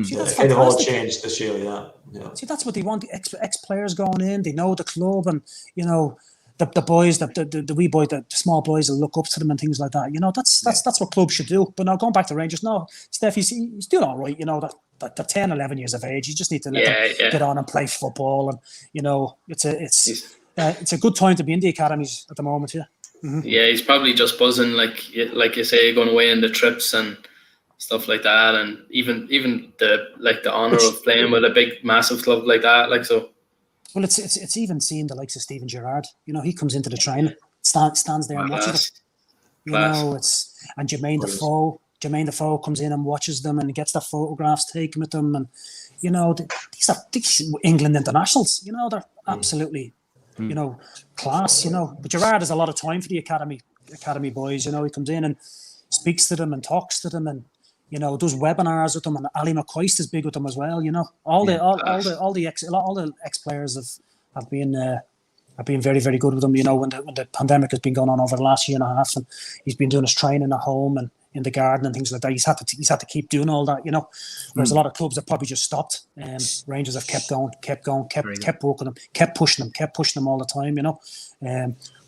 See, that's They've all fantastic. changed this year, yeah. See, that's what they want. The ex players going in. They know the club, and you know the boys, the wee boy, the small boys will look up to them and things like that. You know, that's what clubs should do. But now going back to Rangers, no, Steph, he's doing all right. You know that they're 10, 11 years of age. You just need to let them get on and play football, and you know it's a good time to be in the academies at the moment. Yeah. Mm-hmm. Yeah, he's probably just buzzing, like you say, going away on the trips and stuff like that, and even the honour of playing with a big, massive club like that, like so. Well, it's even seeing the likes of Steven Gerrard. You know, he comes into the training, stands there and watches them. You know, and Jermaine Defoe. Jermaine Defoe comes in and watches them and gets their photographs taken with them, and you know these England internationals. You know, they're absolutely. You know, class, you know. But Gerrard has a lot of time for the academy boys, you know. He comes in and speaks to them and talks to them and, you know, does webinars with them, and Ali McCoist is big with them as well, you know. All the ex players have been very, very good with them, you know, when the pandemic has been going on over the last year and a half, and he's been doing his training at home and in the garden and things like that. He's had to keep doing all that, you know. Whereas a lot of clubs have probably just stopped. Rangers have kept working them, kept pushing them all the time, you know.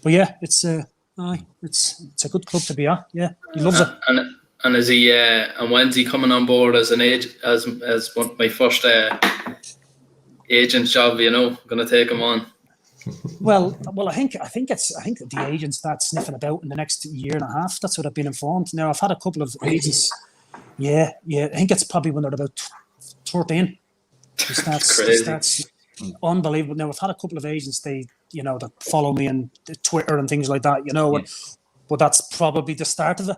But yeah, it's a good club to be at. Yeah, he loves it. And is he? And when's he coming on board as my first agent job? You know, going to take him on. Well, I think the agents start sniffing about in the next year and a half. That's what I've been informed. Now I've had a couple of agents. Yeah. I think it's probably when they're about 13. It starts unbelievable. Now I've had a couple of agents. They follow me on Twitter and things like that. You know, but that's probably the start of it.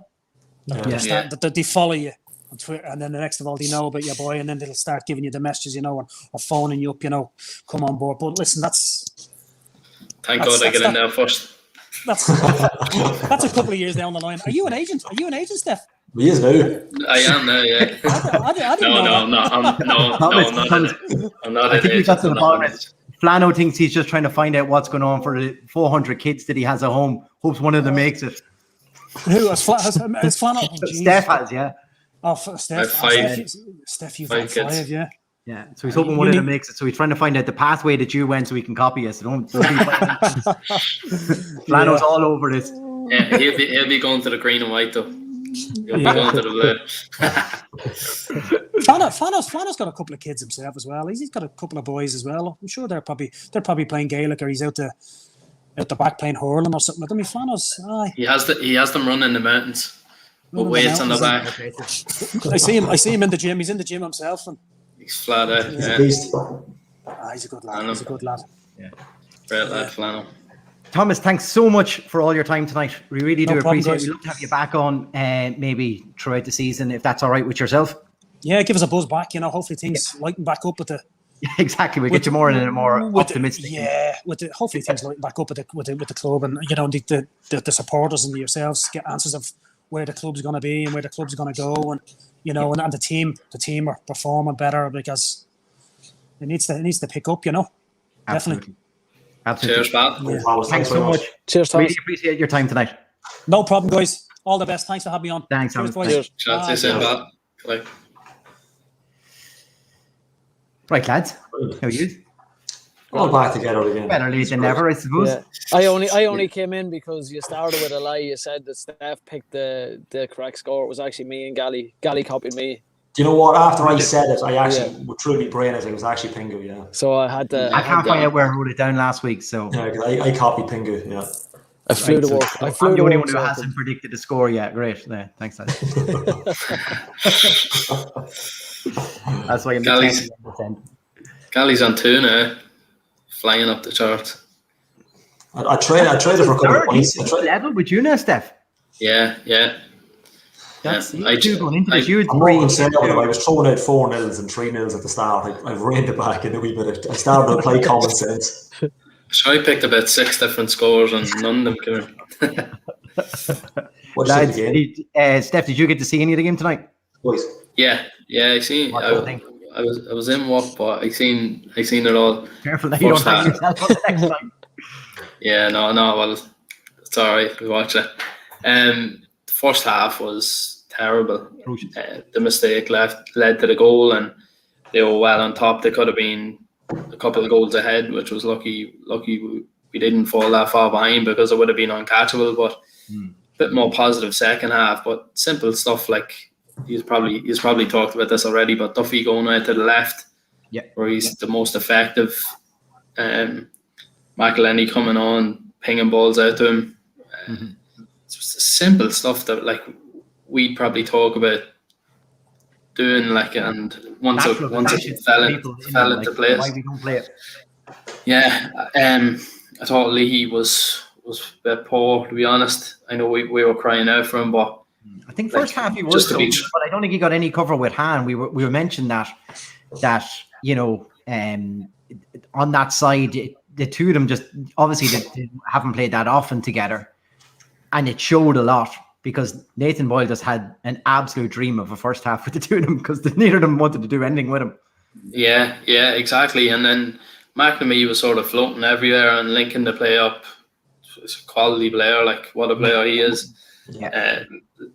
That they follow you on Twitter, and then the next of all they know about your boy, and then they'll start giving you the messages, you know, or phoning you up, you know, come on board. But listen, Thank God I get in there first. That's a couple of years down the line. Are you an agent, Steph? He is now. I am now, yeah. I'm not I think we got to the bottom. Flano thinks he's just trying to find out what's going on for the 400 kids that he has at home. Hopes one of them makes it. Who has Flano? Oh, Steph has, yeah. Oh, Steph. Steph, you've got 5, yeah. Yeah, so he's hoping one of them makes it. So he's trying to find out the pathway that you went so he can copy us. So don't Flano's all over this. Yeah, he'll be going to the green and white though. He'll be going to the blue. Flano's got a couple of kids himself as well. He's got a couple of boys as well. I'm sure they're probably playing Gaelic, or he's out the back playing hurling or something. I mean, Flano's he has them running in the mountains with weights on the back. I see him in the gym. He's in the gym himself, and he's flat out. He's a beast. He's a good lad. He's a good lad. Yeah, great lad, Flano. Thomas, thanks so much for all your time tonight. We really do appreciate it. Guys. We'd love to have you back on maybe throughout the season, if that's all right with yourself. Yeah, give us a buzz back. You know, hopefully things lighten back up with the. Exactly, we'll get you more in a more optimistic. Hopefully things lighten back up with the club, and you know the supporters and yourselves get answers of where the club's going to be and where the club's going to go, and you know, and the team are performing better because it needs to pick up. You know, Absolutely. Cheers, Pat. Yeah. Thanks so much. Cheers, Thomas. Really appreciate your time tonight. No problem, guys. All the best. Thanks for having me on. Thanks, Thomas. Cheers, Chat to you soon, Pat. Bye. Right, lads. How are you? All back together again. Better late than never, I suppose. Yeah. I only came in because you started with a lie. You said that Steph picked the correct score. It was actually me and Gally. Gally copied me. Do you know what? After I said it, I actually truly brain it. It was actually Pingu, yeah. So I had to. I can't find out where I wrote it down last week. So yeah, I copied Pingu, yeah. I flew to work. I'm the only one who hasn't predicted the score yet. Great. Yeah, thanks, lads. That's why I'm Gally's on 2 now, flying up the chart. I traded for a couple of points. Level with you now, Steph. Yeah. That's I going into this. I'm more conservative. I was throwing out 4-0s and 3-0s at the start. I've reined it back in a wee bit. I started to play common sense. So I picked about 6 different scores and none of them came in. Lads, Steph, did you get to see any of the game tonight? Boys. Yeah. I seen. I was in work, but I seen it all. Careful that you don't hang yourself on the next time. Yeah, no. Well, It's all right. We watch it. The first half was terrible. The mistake led to the goal, and they were well on top. They could have been a couple of goals ahead, which was lucky we didn't fall that far behind, because it would have been uncatchable. But a bit more positive second half. But simple stuff like he's probably talked about this already. But Duffy going out to the left, where he's the most effective. McElhenney coming on, pinging balls out to him. It's just simple stuff that like we'd probably talk about doing, like, and once it fell into place. Why we don't play it? Yeah, I thought Leahy was a bit poor, to be honest. I know we were crying out for him, but I think first half he was, but I don't think he got any cover with Han. We were mentioned that you know, on that side, the two of them just obviously they haven't played that often together, and it showed a lot, because Nathan Boyle just had an absolute dream of a first half with the two of them, because neither of them wanted to do anything with him. Yeah, exactly. And then McNamee was sort of floating everywhere and linking the play up. He's a quality player, like what a player he is.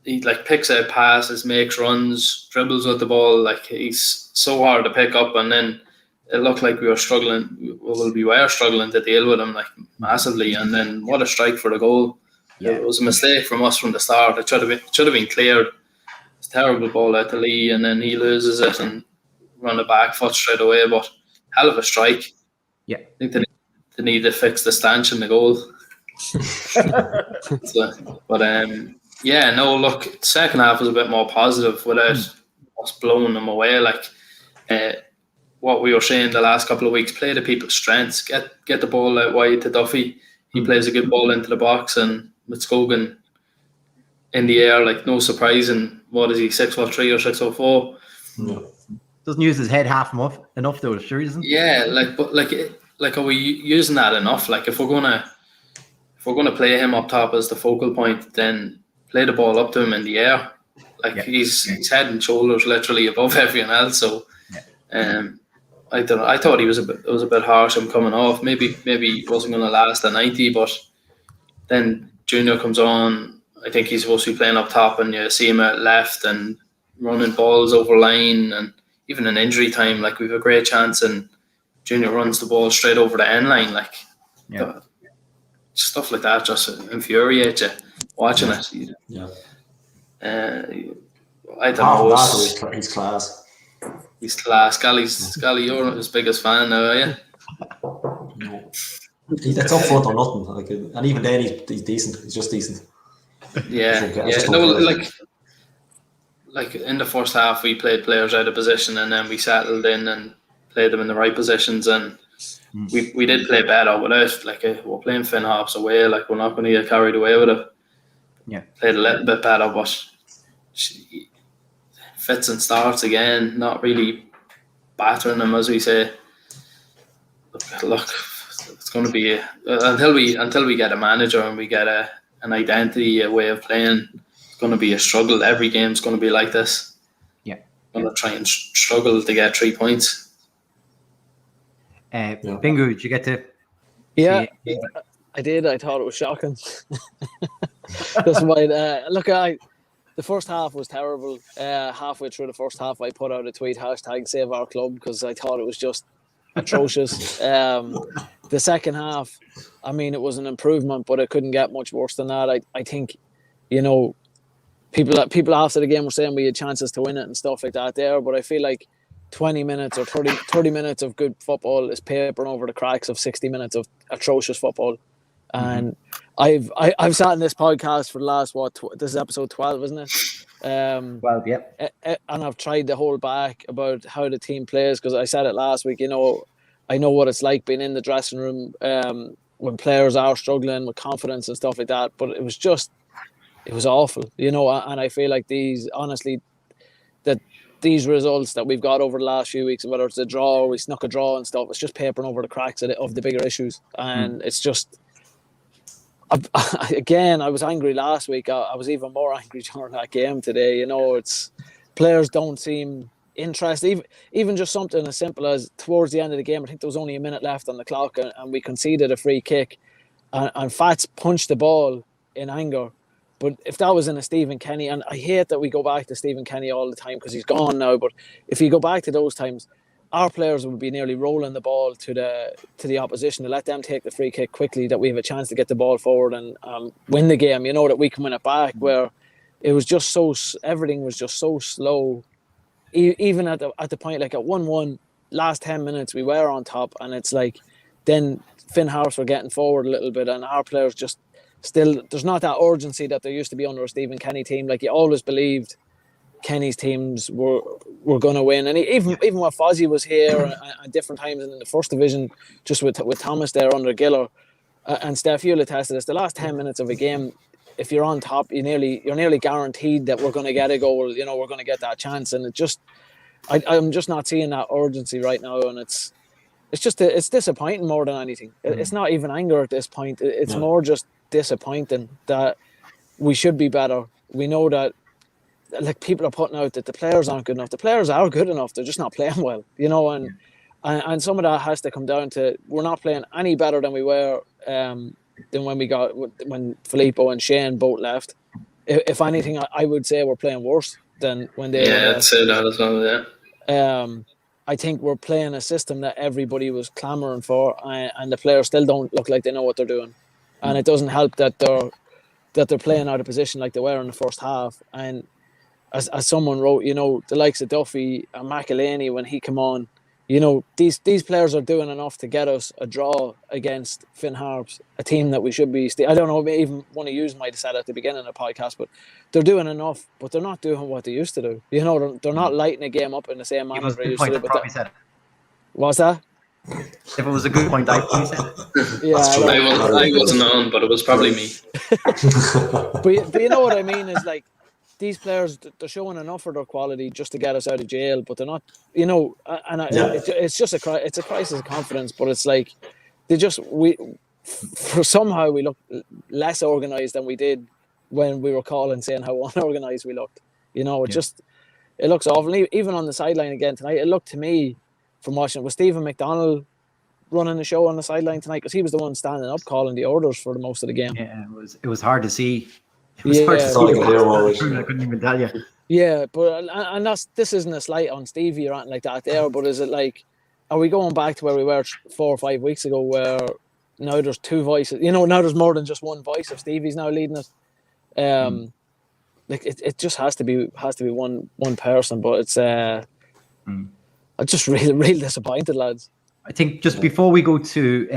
He like picks out passes, makes runs, dribbles with the ball. Like, he's so hard to pick up, and then it looked like we were struggling. We were struggling to deal with him, like, massively. And then what a strike for the goal! It was a mistake from us from the start. It should have been cleared. It's a terrible ball out to Lee, and then he loses it and run the back foot straight away. But hell of a strike. Yeah, I think they need to fix the stanch in the goal. Look, second half was a bit more positive without us blowing them away. Like, what we were saying the last couple of weeks, play to people's strengths, get the ball out wide to Duffy. He plays a good ball into the box, and with Scogan in the air, like, no surprising. What is he, 6'3" or 6'4"? Doesn't use his head half enough though, sure he doesn't. Yeah, are we using that enough? Like, if we're gonna play him up top as the focal point, then play the ball up to him in the air. Like, he's head and shoulders literally above everyone else. So, I thought it was a bit harsh him coming off. Maybe he wasn't going to last a 90, but then Junior comes on. I think he's supposed to be playing up top, and you see him at left and running balls over line, and even in injury time, like, we have a great chance, and Junior runs the ball straight over the end line. Like, stuff like that just infuriates you watching it. I don't know. He's class. He's class. Scally, you're his biggest fan now, are you? No. That's up front or nothing. Like, and even then, he's decent. He's just decent. Like in the first half, we played players out of position, and then we settled in and played them in the right positions, and we did play better without, like, we're playing Finn Harps away. Like, we're not going to get carried away with it. Played a little bit better, but fits and starts again, not really battering them, as we say. Look, it's going to be until we get a manager and we get an identity, a way of playing. It's going to be a struggle. Every game's going to be like this. Going to try and struggle to get 3 points. Bingo, did you get to? Yeah, I did. I thought it was shocking. That's why. The first half was terrible. Halfway through the first half, I put out a tweet, #SaveOurClub, because I thought it was just atrocious. The second half, I mean, it was an improvement, but it couldn't get much worse than that. I think, you know, people after the game were saying we had chances to win it and stuff like that there, but I feel like 20 minutes or 30 minutes of good football is papering over the cracks of 60 minutes of atrocious football. And I've sat in this podcast for the last, this is episode 12, isn't it? 12, yeah. And I've tried to hold back about how the team plays, because I said it last week, you know, I know what it's like being in the dressing room when players are struggling with confidence and stuff like that, but it was awful, you know, and I feel like these results that we've got over the last few weeks, whether it's a draw or we snuck a draw and stuff, it's just papering over the cracks of the bigger issues. And it's just, again, I was angry last week. I was even more angry during that game today. You know, it's players don't seem interested. Even just something as simple as towards the end of the game, I think there was only a minute left on the clock, and we conceded a free kick, and Fats punched the ball in anger. But if that was in a Stephen Kenny, and I hate that we go back to Stephen Kenny all the time because he's gone now, but if you go back to those times, our players would be nearly rolling the ball to the opposition to let them take the free kick quickly, that we have a chance to get the ball forward and win the game, that we can win it back, where it was just everything was just so slow. Even at the point, like at 1-1, last 10 minutes, we were on top, and it's like, then Finn Harps were getting forward a little bit, and our players just still, there's not that urgency that there used to be under a Stephen Kenny team. Like, you always believed Kenny's teams were going to win, and even when Fozzie was here at different times in the first division, just with Thomas there under Giller, and Steph, you'll attest to this, the last 10 minutes of a game, if you're on top, you're nearly guaranteed that we're going to get a goal. We're going to get that chance, and I'm just not seeing that urgency right now, and it's disappointing more than anything. It's not even anger at this point. It's more just disappointing that we should be better. We know that, like, people are putting out that the players aren't good enough. The players are good enough. They're just not playing well, and some of that has to come down to, we're not playing any better than we were than when Filippo and Shane both left. If anything, I would say we're playing worse than when they. Yeah, I'd say that as well. Yeah. I think we're playing a system that everybody was clamouring for, and the players still don't look like they know what they're doing. And it doesn't help that they're playing out of position like they were in the first half. And as someone wrote, the likes of Duffy and McAuley, when he came on, these players are doing enough to get us a draw against Finn Harps, a team that we should be. I don't know, even one of you might have said at the beginning of the podcast, but they're doing enough, but they're not doing what they used to do. They're not lighting a game up in the same manner they used to do. What's that? If it was a good point, I probably said it. Yeah, I wasn't on, but it was probably me. but you know what I mean is, like, these players, they're showing enough of their quality just to get us out of jail, but they're not, it's just it's a crisis of confidence. But it's like somehow we look less organised than we did when we were calling, saying how unorganised we looked. It looks awful. Even on the sideline again tonight, it looked to me from watching, was Stephen McDonnell running the show on the sideline tonight, because he was the one standing up calling the orders for the most of the game. Yeah, it was hard to see. It was hard to see. I couldn't even tell you. Yeah, but and this isn't a slight on Stevie or anything like that there, but is it like, are we going back to where we were 4 or 5 weeks ago, where now there's two voices? Now there's more than just one voice. If Stevie's now leading it, like it just has to be one person. But it's I'm just really disappointed, lads. I think just before we go to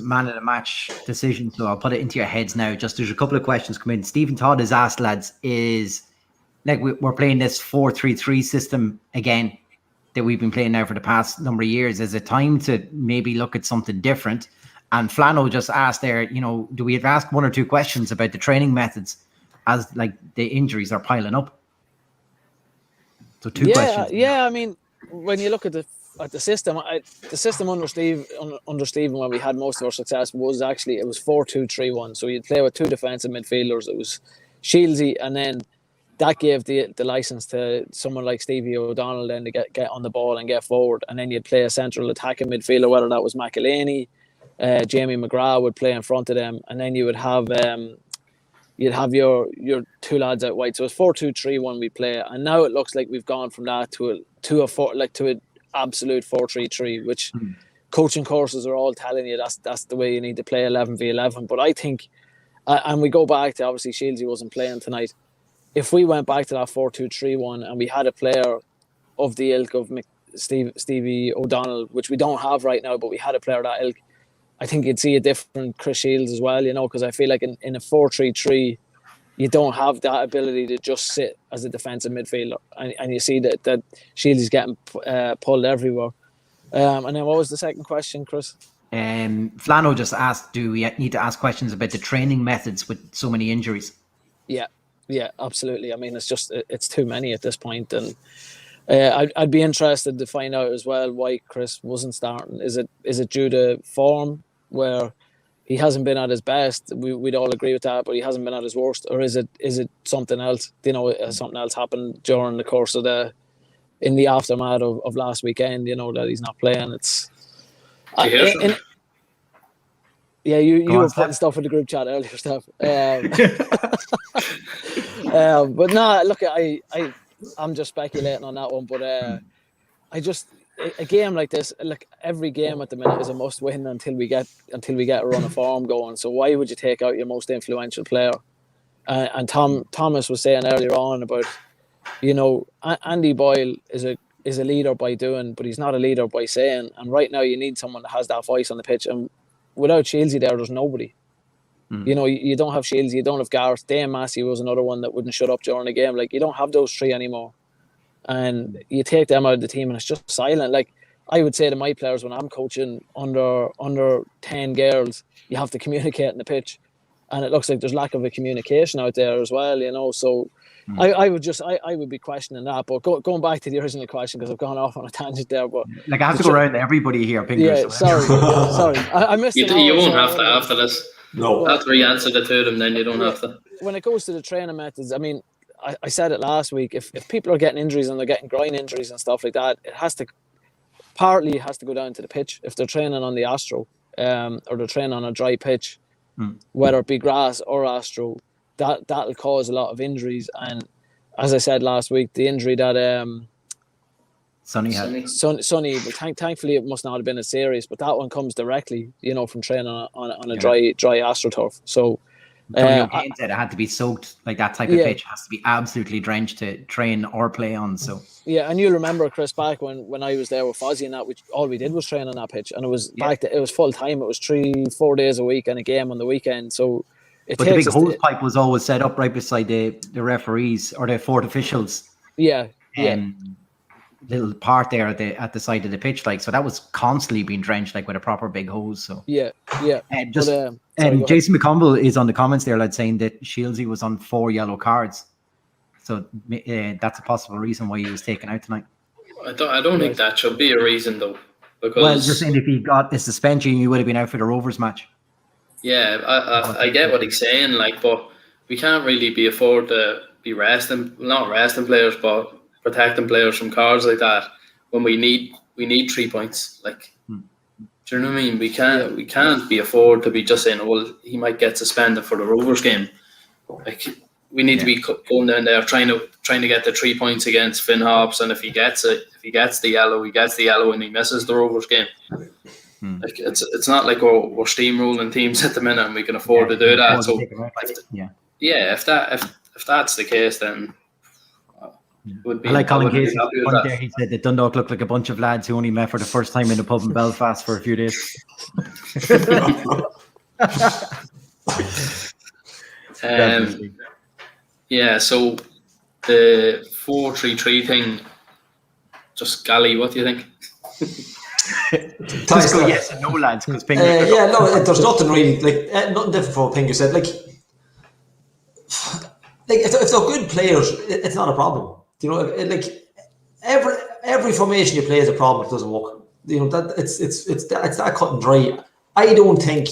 man of the match decision, so I'll put it into your heads now. Just there's a couple of questions come in. Stephen Todd has asked, lads, is like we're playing this 4-3-3 system again that we've been playing now for the past number of years. Is it time to maybe look at something different? And Flano just asked there, do we have asked 1 or 2 questions about the training methods as like the injuries are piling up? So 2 questions. Yeah, I mean, when you look at the system, the system under Stephen when we had most of our success was 4-2-3-1. So you'd play with 2 defensive midfielders. It was Shieldsy, and then that gave the license to someone like Stevie O'Donnell then to get on the ball and get forward. And then you'd play a central attacking midfielder, whether that was McAuley, Jamie McGrath would play in front of them, and then you would have you'd have your 2 lads out wide. So it's 4-2-3-1 we play, and now it looks like we've gone from that to an absolute 4-3-3, which coaching courses are all telling you that's the way you need to play 11v11. But I think, and we go back to, obviously Shieldsy wasn't playing tonight. If we went back to that 4-2-3-1 and we had a player of the ilk of Stevie O'Donnell, which we don't have right now, but we had a player of that ilk, I think you'd see a different Chris Shields as well, because I feel like in a 4-3-3, you don't have that ability to just sit as a defensive midfielder, and you see that Shields is getting pulled everywhere. And then what was the second question, Chris? Flano just asked, do we need to ask questions about the training methods with so many injuries? Yeah, absolutely. I mean, it's too many at this point, and I'd be interested to find out as well why Chris wasn't starting. Is it due to form, where he hasn't been at his best? We'd all agree with that, but he hasn't been at his worst. Or is it something else? Something else happened during the course of in the aftermath of last weekend, that he's not playing. Yeah, you were putting stuff in the group chat earlier, Steph. But no, look, I'm just speculating on that one. But I just, a game like this, like every game at the minute is a must win until we get a run of form going. So why would you take out your most influential player? And Thomas was saying earlier on about, Andy Boyle is a leader by doing, but he's not a leader by saying. And right now you need someone that has that voice on the pitch. And without Shieldsy there's nobody. You don't have Shieldsy, you don't have Gareth. Dame Massey was another one that wouldn't shut up during the game. Like, you don't have those three anymore. And you take them out of the team and it's just silent. Like, I would say to my players when I'm coaching under 10 girls, you have to communicate in the pitch. And it looks like there's lack of a communication out there as well, so I would be questioning that. But going back to the original question, because I've gone off on a tangent there. But like, I have to go around to everybody here. Yeah, sorry. I missed it. You won't have to after this. No. After you answer the two of them, then you don't have to. When it goes to the training methods, I mean, I said it last week. If people are getting injuries and they're getting groin injuries and stuff like that, it has to go down to the pitch. If they're training on the Astro, or they're training on a dry pitch, whether it be grass or Astro, that'll cause a lot of injuries. And as I said last week, the injury that Sonny had. Sonny, but thankfully it must not have been as serious. But that one comes directly, from training on a dry AstroTurf. So. O'Kane said it had to be soaked, like that type of pitch has to be absolutely drenched to train or play on. So and you'll remember, Chris, back when I was there with Fozzie and that, all we did was train on that pitch, and it was it was full time. It was 3-4 days a week and a game on the weekend. So but the big hose pipe was always set up right beside the referees or the fourth officials. Little part there at the side of the pitch, like, so that was constantly being drenched, like, with a proper big hose. So Jason McConville is on the comments there, like, saying that Shieldsy was on 4 yellow cards, so that's a possible reason why he was taken out tonight. I don't think that should be a reason though, because you're saying if he got a suspension, he would have been out for the Rovers match. Yeah, I get what he's saying, like, but we can't really be afford to be not resting players, but protecting players from cards like that when we need 3 points. Like, do you know what I mean? We can't be afford to be just saying, well, he might get suspended for the Rovers game. Like, we need to be going down there trying to get the 3 points against Finn Harps, and if he gets the yellow, he gets the yellow, and he misses the Rovers game. Like, it's not like we're steamrolling teams at the minute and we can afford to do that. So if that's the case, then. I like Colin Casey. He said that Dundalk looked like a bunch of lads who only met for the first time in a pub in Belfast for a few days. So the 4-3-3 thing, just Gally, what do you think? Just go yes and no, lads. There's nothing really, nothing different from what Pingu said. Like if they're good players, it's not a problem. Every formation you play is a problem if it doesn't work. That it's that cut and dry. I don't think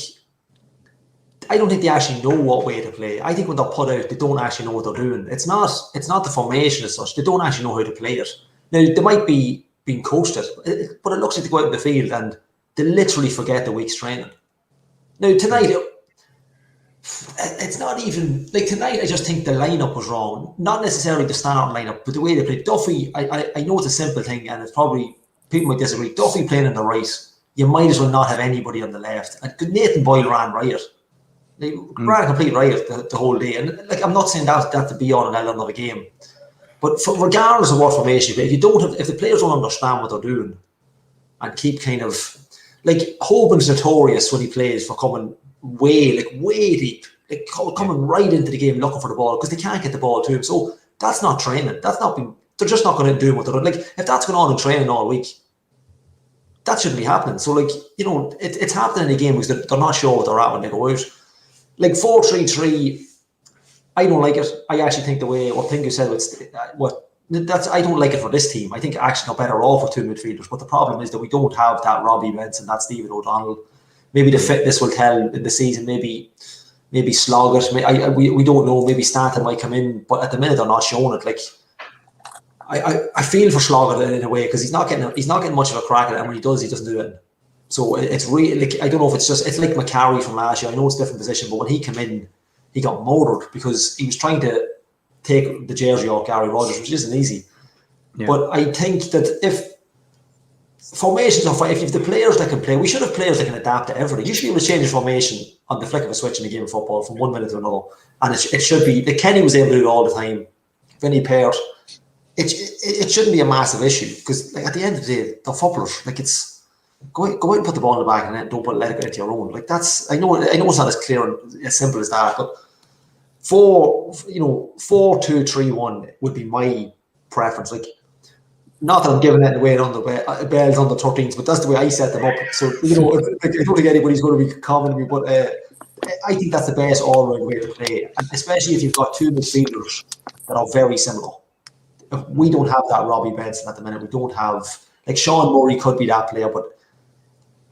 they actually know what way to play. I think when they're put out, they don't actually know what they're doing. It's not the formation as such. They don't actually know how to play it. Now, they might be being coached it, but it looks like they go out in the field and they literally forget the week's training. Now, tonight, it's not even like tonight. I just think the lineup was wrong. Not necessarily the starting lineup, but the way they played. Duffy, I know it's a simple thing, and it's probably people might disagree. Duffy playing on the right, you might as well not have anybody on the left. And Nathan Boyle ran riot. Ran a complete riot the whole day. And I'm not saying that to be on an element of a game, but regardless of what formation you play, if the players don't understand what they're doing, and keep kind of like Hoban's notorious when he plays for coming way deep, coming right into the game looking for the ball because they can't get the ball to him. So that's not training. They're just not going to do what they're doing. Like, if that's going on in training all week, that shouldn't be happening. So it's happening in the game because they're not sure what they're at when they go out. Like 4-3-3, I don't like it. I actually think the way what Pingu said I don't like it for this team. I think actually they're better off with 2 midfielders. But the problem is that we don't have that Robbie Benson, that Stephen O'Donnell. Maybe the fitness will tell in the season. Maybe Sloggett. We don't know. Maybe Stanton might come in, but at the minute they're not showing it. Like I feel for Sloggett in a way because he's not getting much of a crack at it, and when he does, he doesn't do it. So it's really, like, I don't know if it's like McCarry from last year. I know it's a different position, but when he came in, he got murdered because he was trying to take the jersey off Gary Rogers, which isn't easy. Yeah. But I think that if formations are fine, if you have the players that can play, we should have players that can adapt to everything. You should be able to change your formation on the flick of a switch in a game of football from 1 minute to another. And it should be, like Kenny was able to do it all the time. Vinny Peart, it shouldn't be a massive issue because, like, at the end of the day, they're footballers. Like, it's go out and put the ball in the back and then don't let it go into your own. Like, that's, I know it's not as clear and as simple as that, but 4-2-3-1 would be my preference. Like, not that I'm giving it away on the bells on the 13s, but that's the way I set them up. So, I don't think anybody's going to be commenting me, but I think that's the best all-round way to play, and especially if you've got two midfielders that are very similar. We don't have that Robbie Benson at the minute. We don't have, like, Sean Murray could be that player, but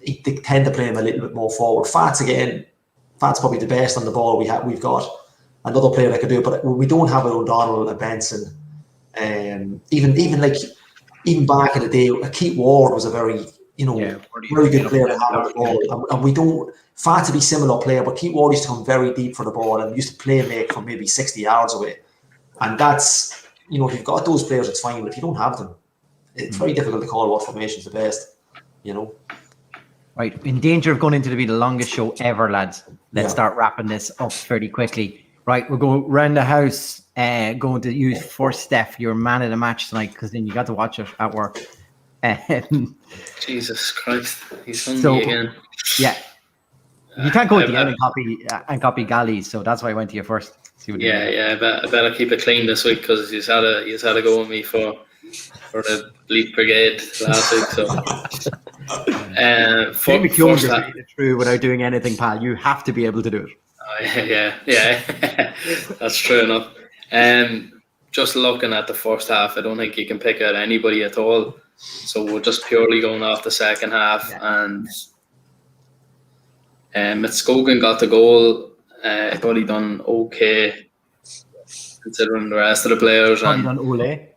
they tend to play him a little bit more forward. Fats probably the best on the ball we've got. Another player that could do it, but we don't have an O'Donnell, a Benson, even back in the day, Keith Ward was a very very good player to have on the ball, and we don't. Fats to be similar player, but Keith Ward used to come very deep for the ball and used to play make from maybe 60 yards away, and that's, if you've got those players, it's fine. But if you don't have them, it's very difficult to call what formation is the best. Right, in danger of going into the longest show ever, lads. Let's start wrapping this up fairly quickly. Right, we'll go round the house. Going to use first, Steph, your man of the match tonight, because then you got to watch it at work. Jesus Christ, he's on me again. Yeah, you can't go at the end and copy Gallies, so that's why I went to you first. I better keep it clean this week because he's had a go with me for the Bleak Brigade last week. So, McKeown just it through without doing anything, pal. You have to be able to do it. Yeah, that's true enough. Just looking at the first half, I don't think you can pick out anybody at all. So we're just purely going off the second half, and Mitscogan got the goal. I thought he done okay considering the rest of the players. He done ole.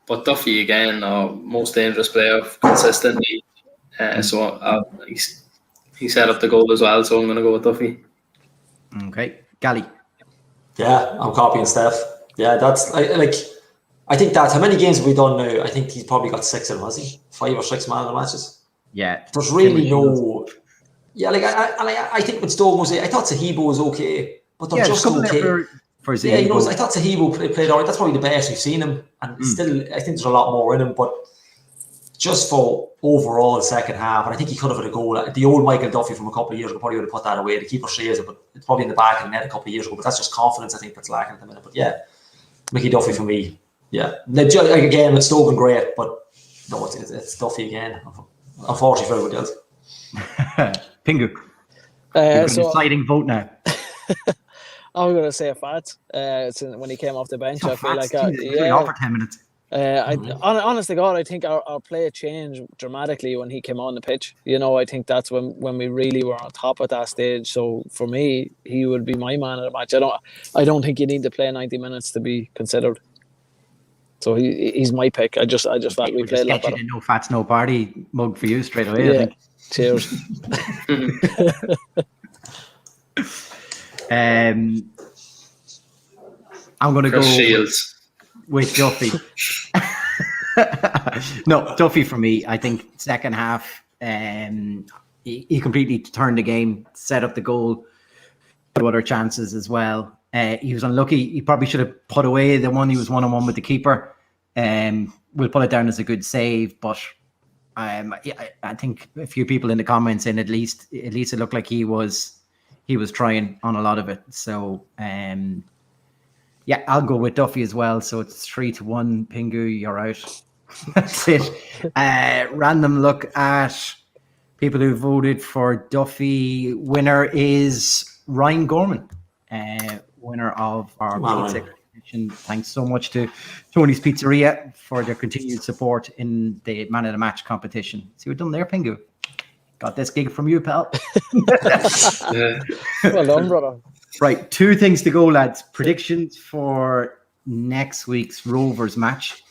But Duffy again, our most dangerous player consistently. He set up the goal as well, so I'm going to go with Duffy. Okay, Gally. Yeah, I'm copying Steph. Yeah, that's I think that's how many games have we done now? I think he's probably got 6 of them, has he? 5 or 6 man of the matches. Yeah, there's really no. Yeah, I think when Stoke was, I thought Sahibo was okay, but they're just okay. For I thought Sahibo played all right. That's probably the best we've seen him, and still, I think there's a lot more in him, but. Just for overall the second half, and I think he could have had a goal. The old Michael Duffy from a couple of years ago probably would have put that away. The keeper saves it, but it's probably in the back of the net a couple of years ago. But that's just confidence, I think, that's lacking at the minute. But yeah, Mickey Duffy for me. Yeah, again, it's Stoke great, but no, it's Duffy again. Unfortunately for everybody else. Pingu. Deciding vote now. I'm going to say a Fat. When he came off the bench, I feel like for 10 minutes. Honest to God, I think our play changed dramatically when he came on the pitch. I think that's when we really were on top at that stage. So for me, he would be my man of the match. I don't think you need to play 90 minutes to be considered. So he's my pick. I just thought we played a lot better. No Fats, no party mug for you straight away. I think. Cheers. I'm going to go Shields. With Duffy. No, Duffy for me. I think second half, he completely turned the game, set up the goal, had other chances as well. He was unlucky. He probably should have put away the one. He was 1-on-1 with the keeper. We'll put it down as a good save, but I think a few people in the comments saying at least it looked like he was trying on a lot of it. So yeah, I'll go with Duffy as well. So it's 3-1. Pingu, you're out. That's it. Random look at people who voted for Duffy. Winner is Ryan Gorman, winner of our pizza competition. Thanks so much to Tony's Pizzeria for their continued support in the Man of the Match competition. See what done there, Pingu? Got this gig from you, pal. Yeah. Well done, brother. Right, 2 things to go, lads. Predictions for next week's Rovers match.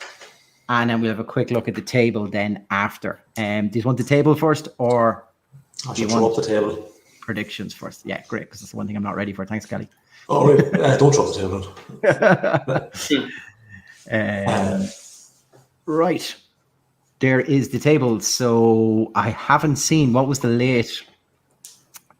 and then we'll have a quick look at the table then after. Do you want the table first, or I should throw up the table. Predictions first? Yeah, great, because that's the one thing I'm not ready for. Thanks, Kelly. Oh, right. Don't throw up the table. Right. There is the table. So I haven't seen, what was the late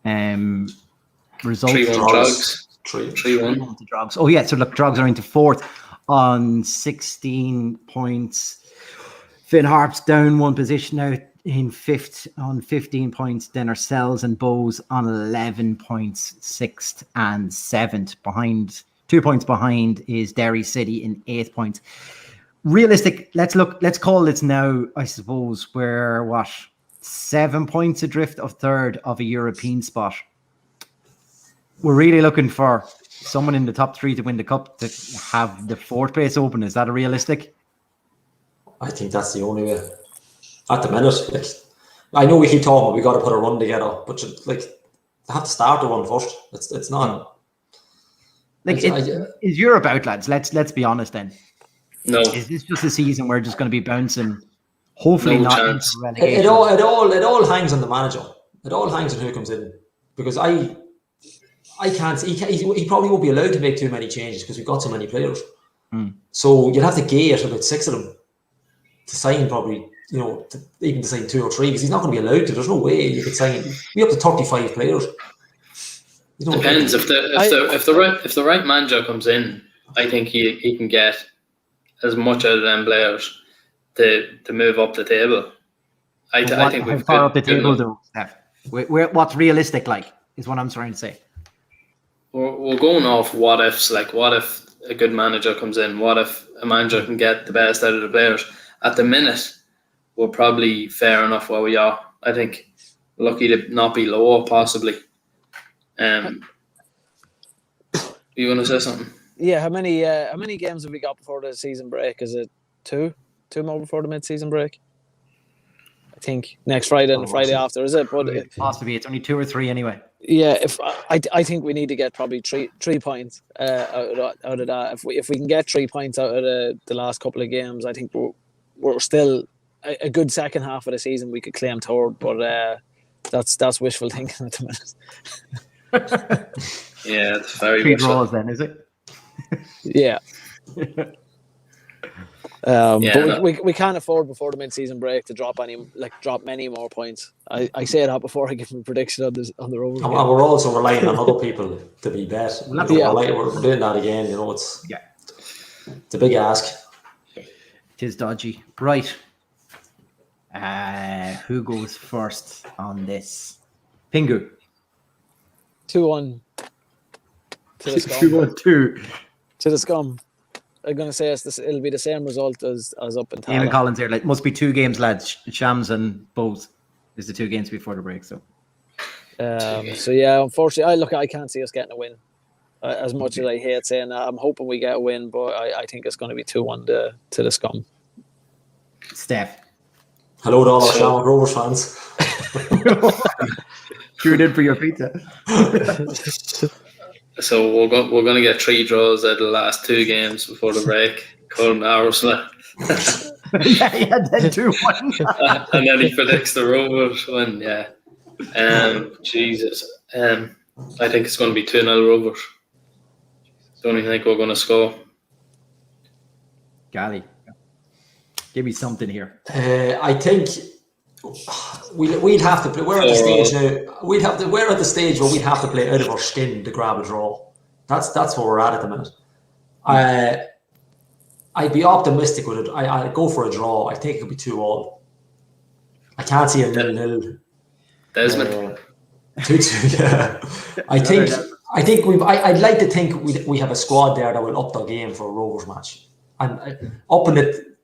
result? 3-1 Drugs. 3-1 to Drugs. Oh, yeah. So look, Drugs are into fourth on 16 points. Finn Harps down one position now in fifth on 15 points. Then ourselves and Bows on 11 points, sixth and seventh. Behind 2 points behind is Derry City in 8 points. Realistic. Let's call this now. I suppose we're 7 points adrift of third of a European spot. We're really looking for someone in the top three to win the cup to have the fourth place open. Is that a realistic? I think that's the only way. At the minute, like, I know we keep talking, we got to put a run together, but they have to start the run first. It's not. Is Europe out, lads? Let's be honest then. No. Is this just a season we're just going to be bouncing? Hopefully not into relegation. It all hangs on the manager. It all hangs on who comes in, because I can't. He probably won't be allowed to make too many changes because we've got so many players. So you'd have to gate about 6 of them to sign, probably, even to sign 2 or 3, because he's not going to be allowed to. There's no way you could sign. We up to 35 players. Depends if the right manager comes in. I think he can get as much out of them players to move up the table. I think we've far up the table though, Steph. What's realistic is what I'm trying to say. We're going off what ifs. Like, what if a good manager comes in? What if a manager can get the best out of the players? At the minute, we're probably fair enough where we are. I think lucky to not be lower, possibly. You want to say something? Yeah, how many games have we got before the season break? Is it 2? 2 more before the mid-season break? I think next Friday and the Friday after, is it? But possibly it's only 2 or 3 anyway. Yeah, if I think we need to get probably 3 points out of that. If we can get 3 points out of the last couple of games, I think we're still a good second half of the season. We could claim third, but that's wishful thinking at the minute. Yeah, it's very 3 draws then, is it? Yeah. But we can't afford before the mid-season break to drop many more points. I say that before I give a prediction on the Rovers. And we're also relying on other people to be better. We're doing that again. It's a big ask. It is dodgy, right? Who goes first on this? Pingu. 2-1 to the scum. 2-1-2 to the scum. I'm going to say it'll be the same result as up in Tala. Eamon Collins here. Must be 2 games, lads. Shams and Bows is the 2 games before the break. So yeah, unfortunately, I can't see us getting a win. As much as I hate saying that, I'm hoping we get a win, but I think it's going to be 2-1 to the scum. Steph. Hello to all our Shamrock Rovers fans. Tune in for your pizza. So we're going to get 3 draws out of the last 2 games before the break. Colin Arrowsmith. yeah, then 2-1. And then he predicts the Rovers win. Yeah. Jesus. I think it's going to be 2-0 Rovers. Don't even think we're going to score. Gally, give me something here. I think we'd have to play. We're at the stage now. We're at the stage where we'd have to play out of our skin to grab a draw. That's where we're at the minute. I'd be optimistic with it. I'd go for a draw. I think it could be 2-2. I can't see a 0-0. Desmond. 2-2. Yeah. I'd like to think we have a squad there that will up their game for a Rovers match, and upping it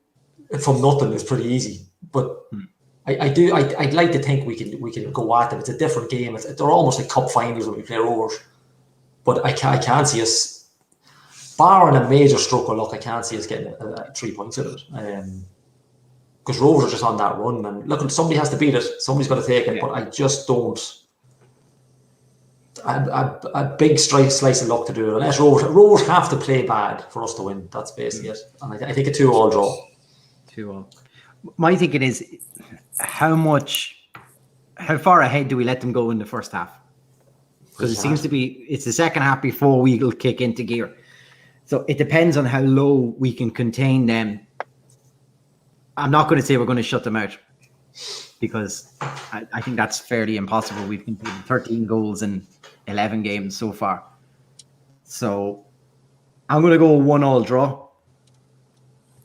from nothing is pretty easy. But I'd like to think we can go at them. It's a different game. They're almost like cup finals when we play Rovers. But I can't see us, barring a major stroke of luck, I can't see us getting 3 points out of it. Because Rovers are just on that run, and look, somebody has to beat it. Somebody's got to take it. But I just don't. A big slice of luck to do it. Unless Rovers have to play bad for us to win. That's basically it. And I think a 2-2 draw. 2-2. My thinking is, how far ahead do we let them go in the first half? Because it seems to be, it's the second half before we will kick into gear. So it depends on how low we can contain them. I'm not going to say we're going to shut them out, because I think that's fairly impossible. We've conceded 13 goals in 11 games so far. So I'm going to go 1-1 draw.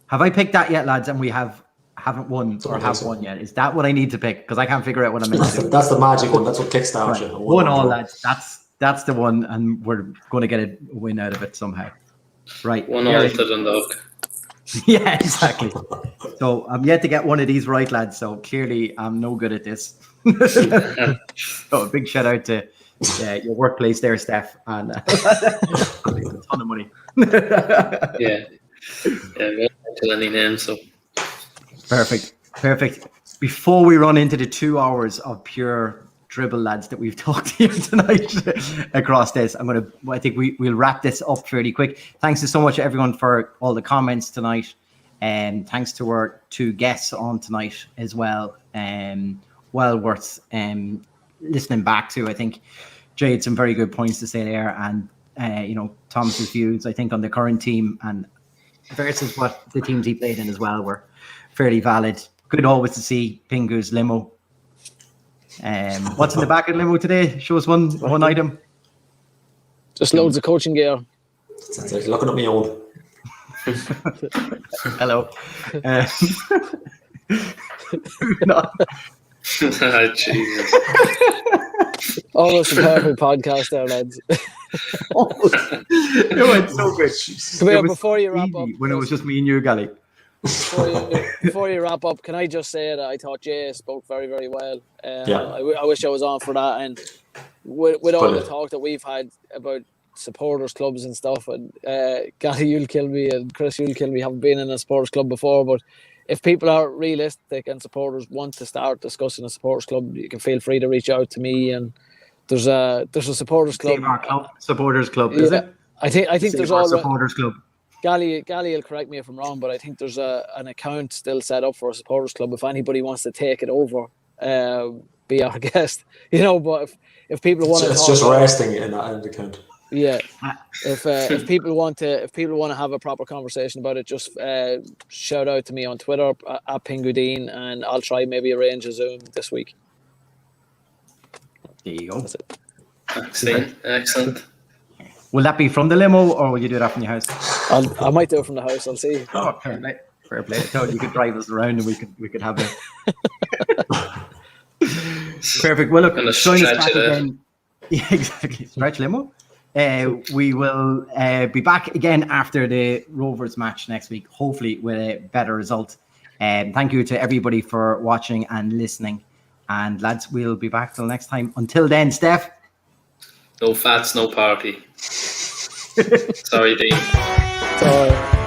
Have I picked that yet, lads? And we haven't won or have won yet. Is that what I need to pick? Because I can't figure out what I'm meant to do. That's the magic one. That's what kickstarts you. 1-1, lads. That's the one, and we're going to get a win out of it somehow. Right. 1-0 to Dundalk. Yeah, exactly. So I'm yet to get one of these right, lads. So clearly I'm no good at this. So a big shout out to your workplace there, Steph, and a ton of money. Yeah, to any name. So perfect. Before we run into the 2 hours of pure dribble, lads, that we've talked here tonight across this, I think we'll wrap this up fairly quick. Thanks so much everyone for all the comments tonight, and thanks to our 2 guests on tonight as well. Well worth listening back to. I think Jay had some very good points to say there, and Thomas's views, I think, on the current team and versus what the teams he played in as well were fairly valid. Good always to see Pingu's limo. What's in the back of the limo today? Show us one item. Just loads of coaching gear. It's like looking at my own. Hello. Jesus. Almost a perfect podcast there, lads. It went so good. Come here, before you wrap up. When it was just me and you, Gally. Before you wrap up, can I just say that I thought Jay spoke very, very well. I wish I was on for that. And with all the talk that we've had about supporters clubs and stuff, and Gally, you'll kill me, and Chris, you'll kill me, haven't been in a supporters club before, but if people are realistic and supporters want to start discussing a supporters club, you can feel free to reach out to me. And there's a supporters club. Supporters club, is it? I think there's all supporters club. Gally will correct me if I'm wrong, but I think there's an account still set up for a supporters club. If anybody wants to take it over, be our guest. But if people want to, it's just resting in that account. Yeah, if people want to have a proper conversation about it, just shout out to me on Twitter at Pingudine, and I'll try maybe arrange a Zoom this week. There you go. That's it. Excellent. Will that be from the limo, or will you do that from your house? I might do it from the house. I'll see. Oh, fair play. I thought you could drive us around and we could have it. Perfect. Well, look, join us back again. Yeah, exactly. Stretch limo. We will be back again after the Rovers match next week, hopefully with a better result. Thank you to everybody for watching and listening. And lads, we'll be back till next time. Until then, Steph. No fats, no party. Sorry, Dean. Sorry.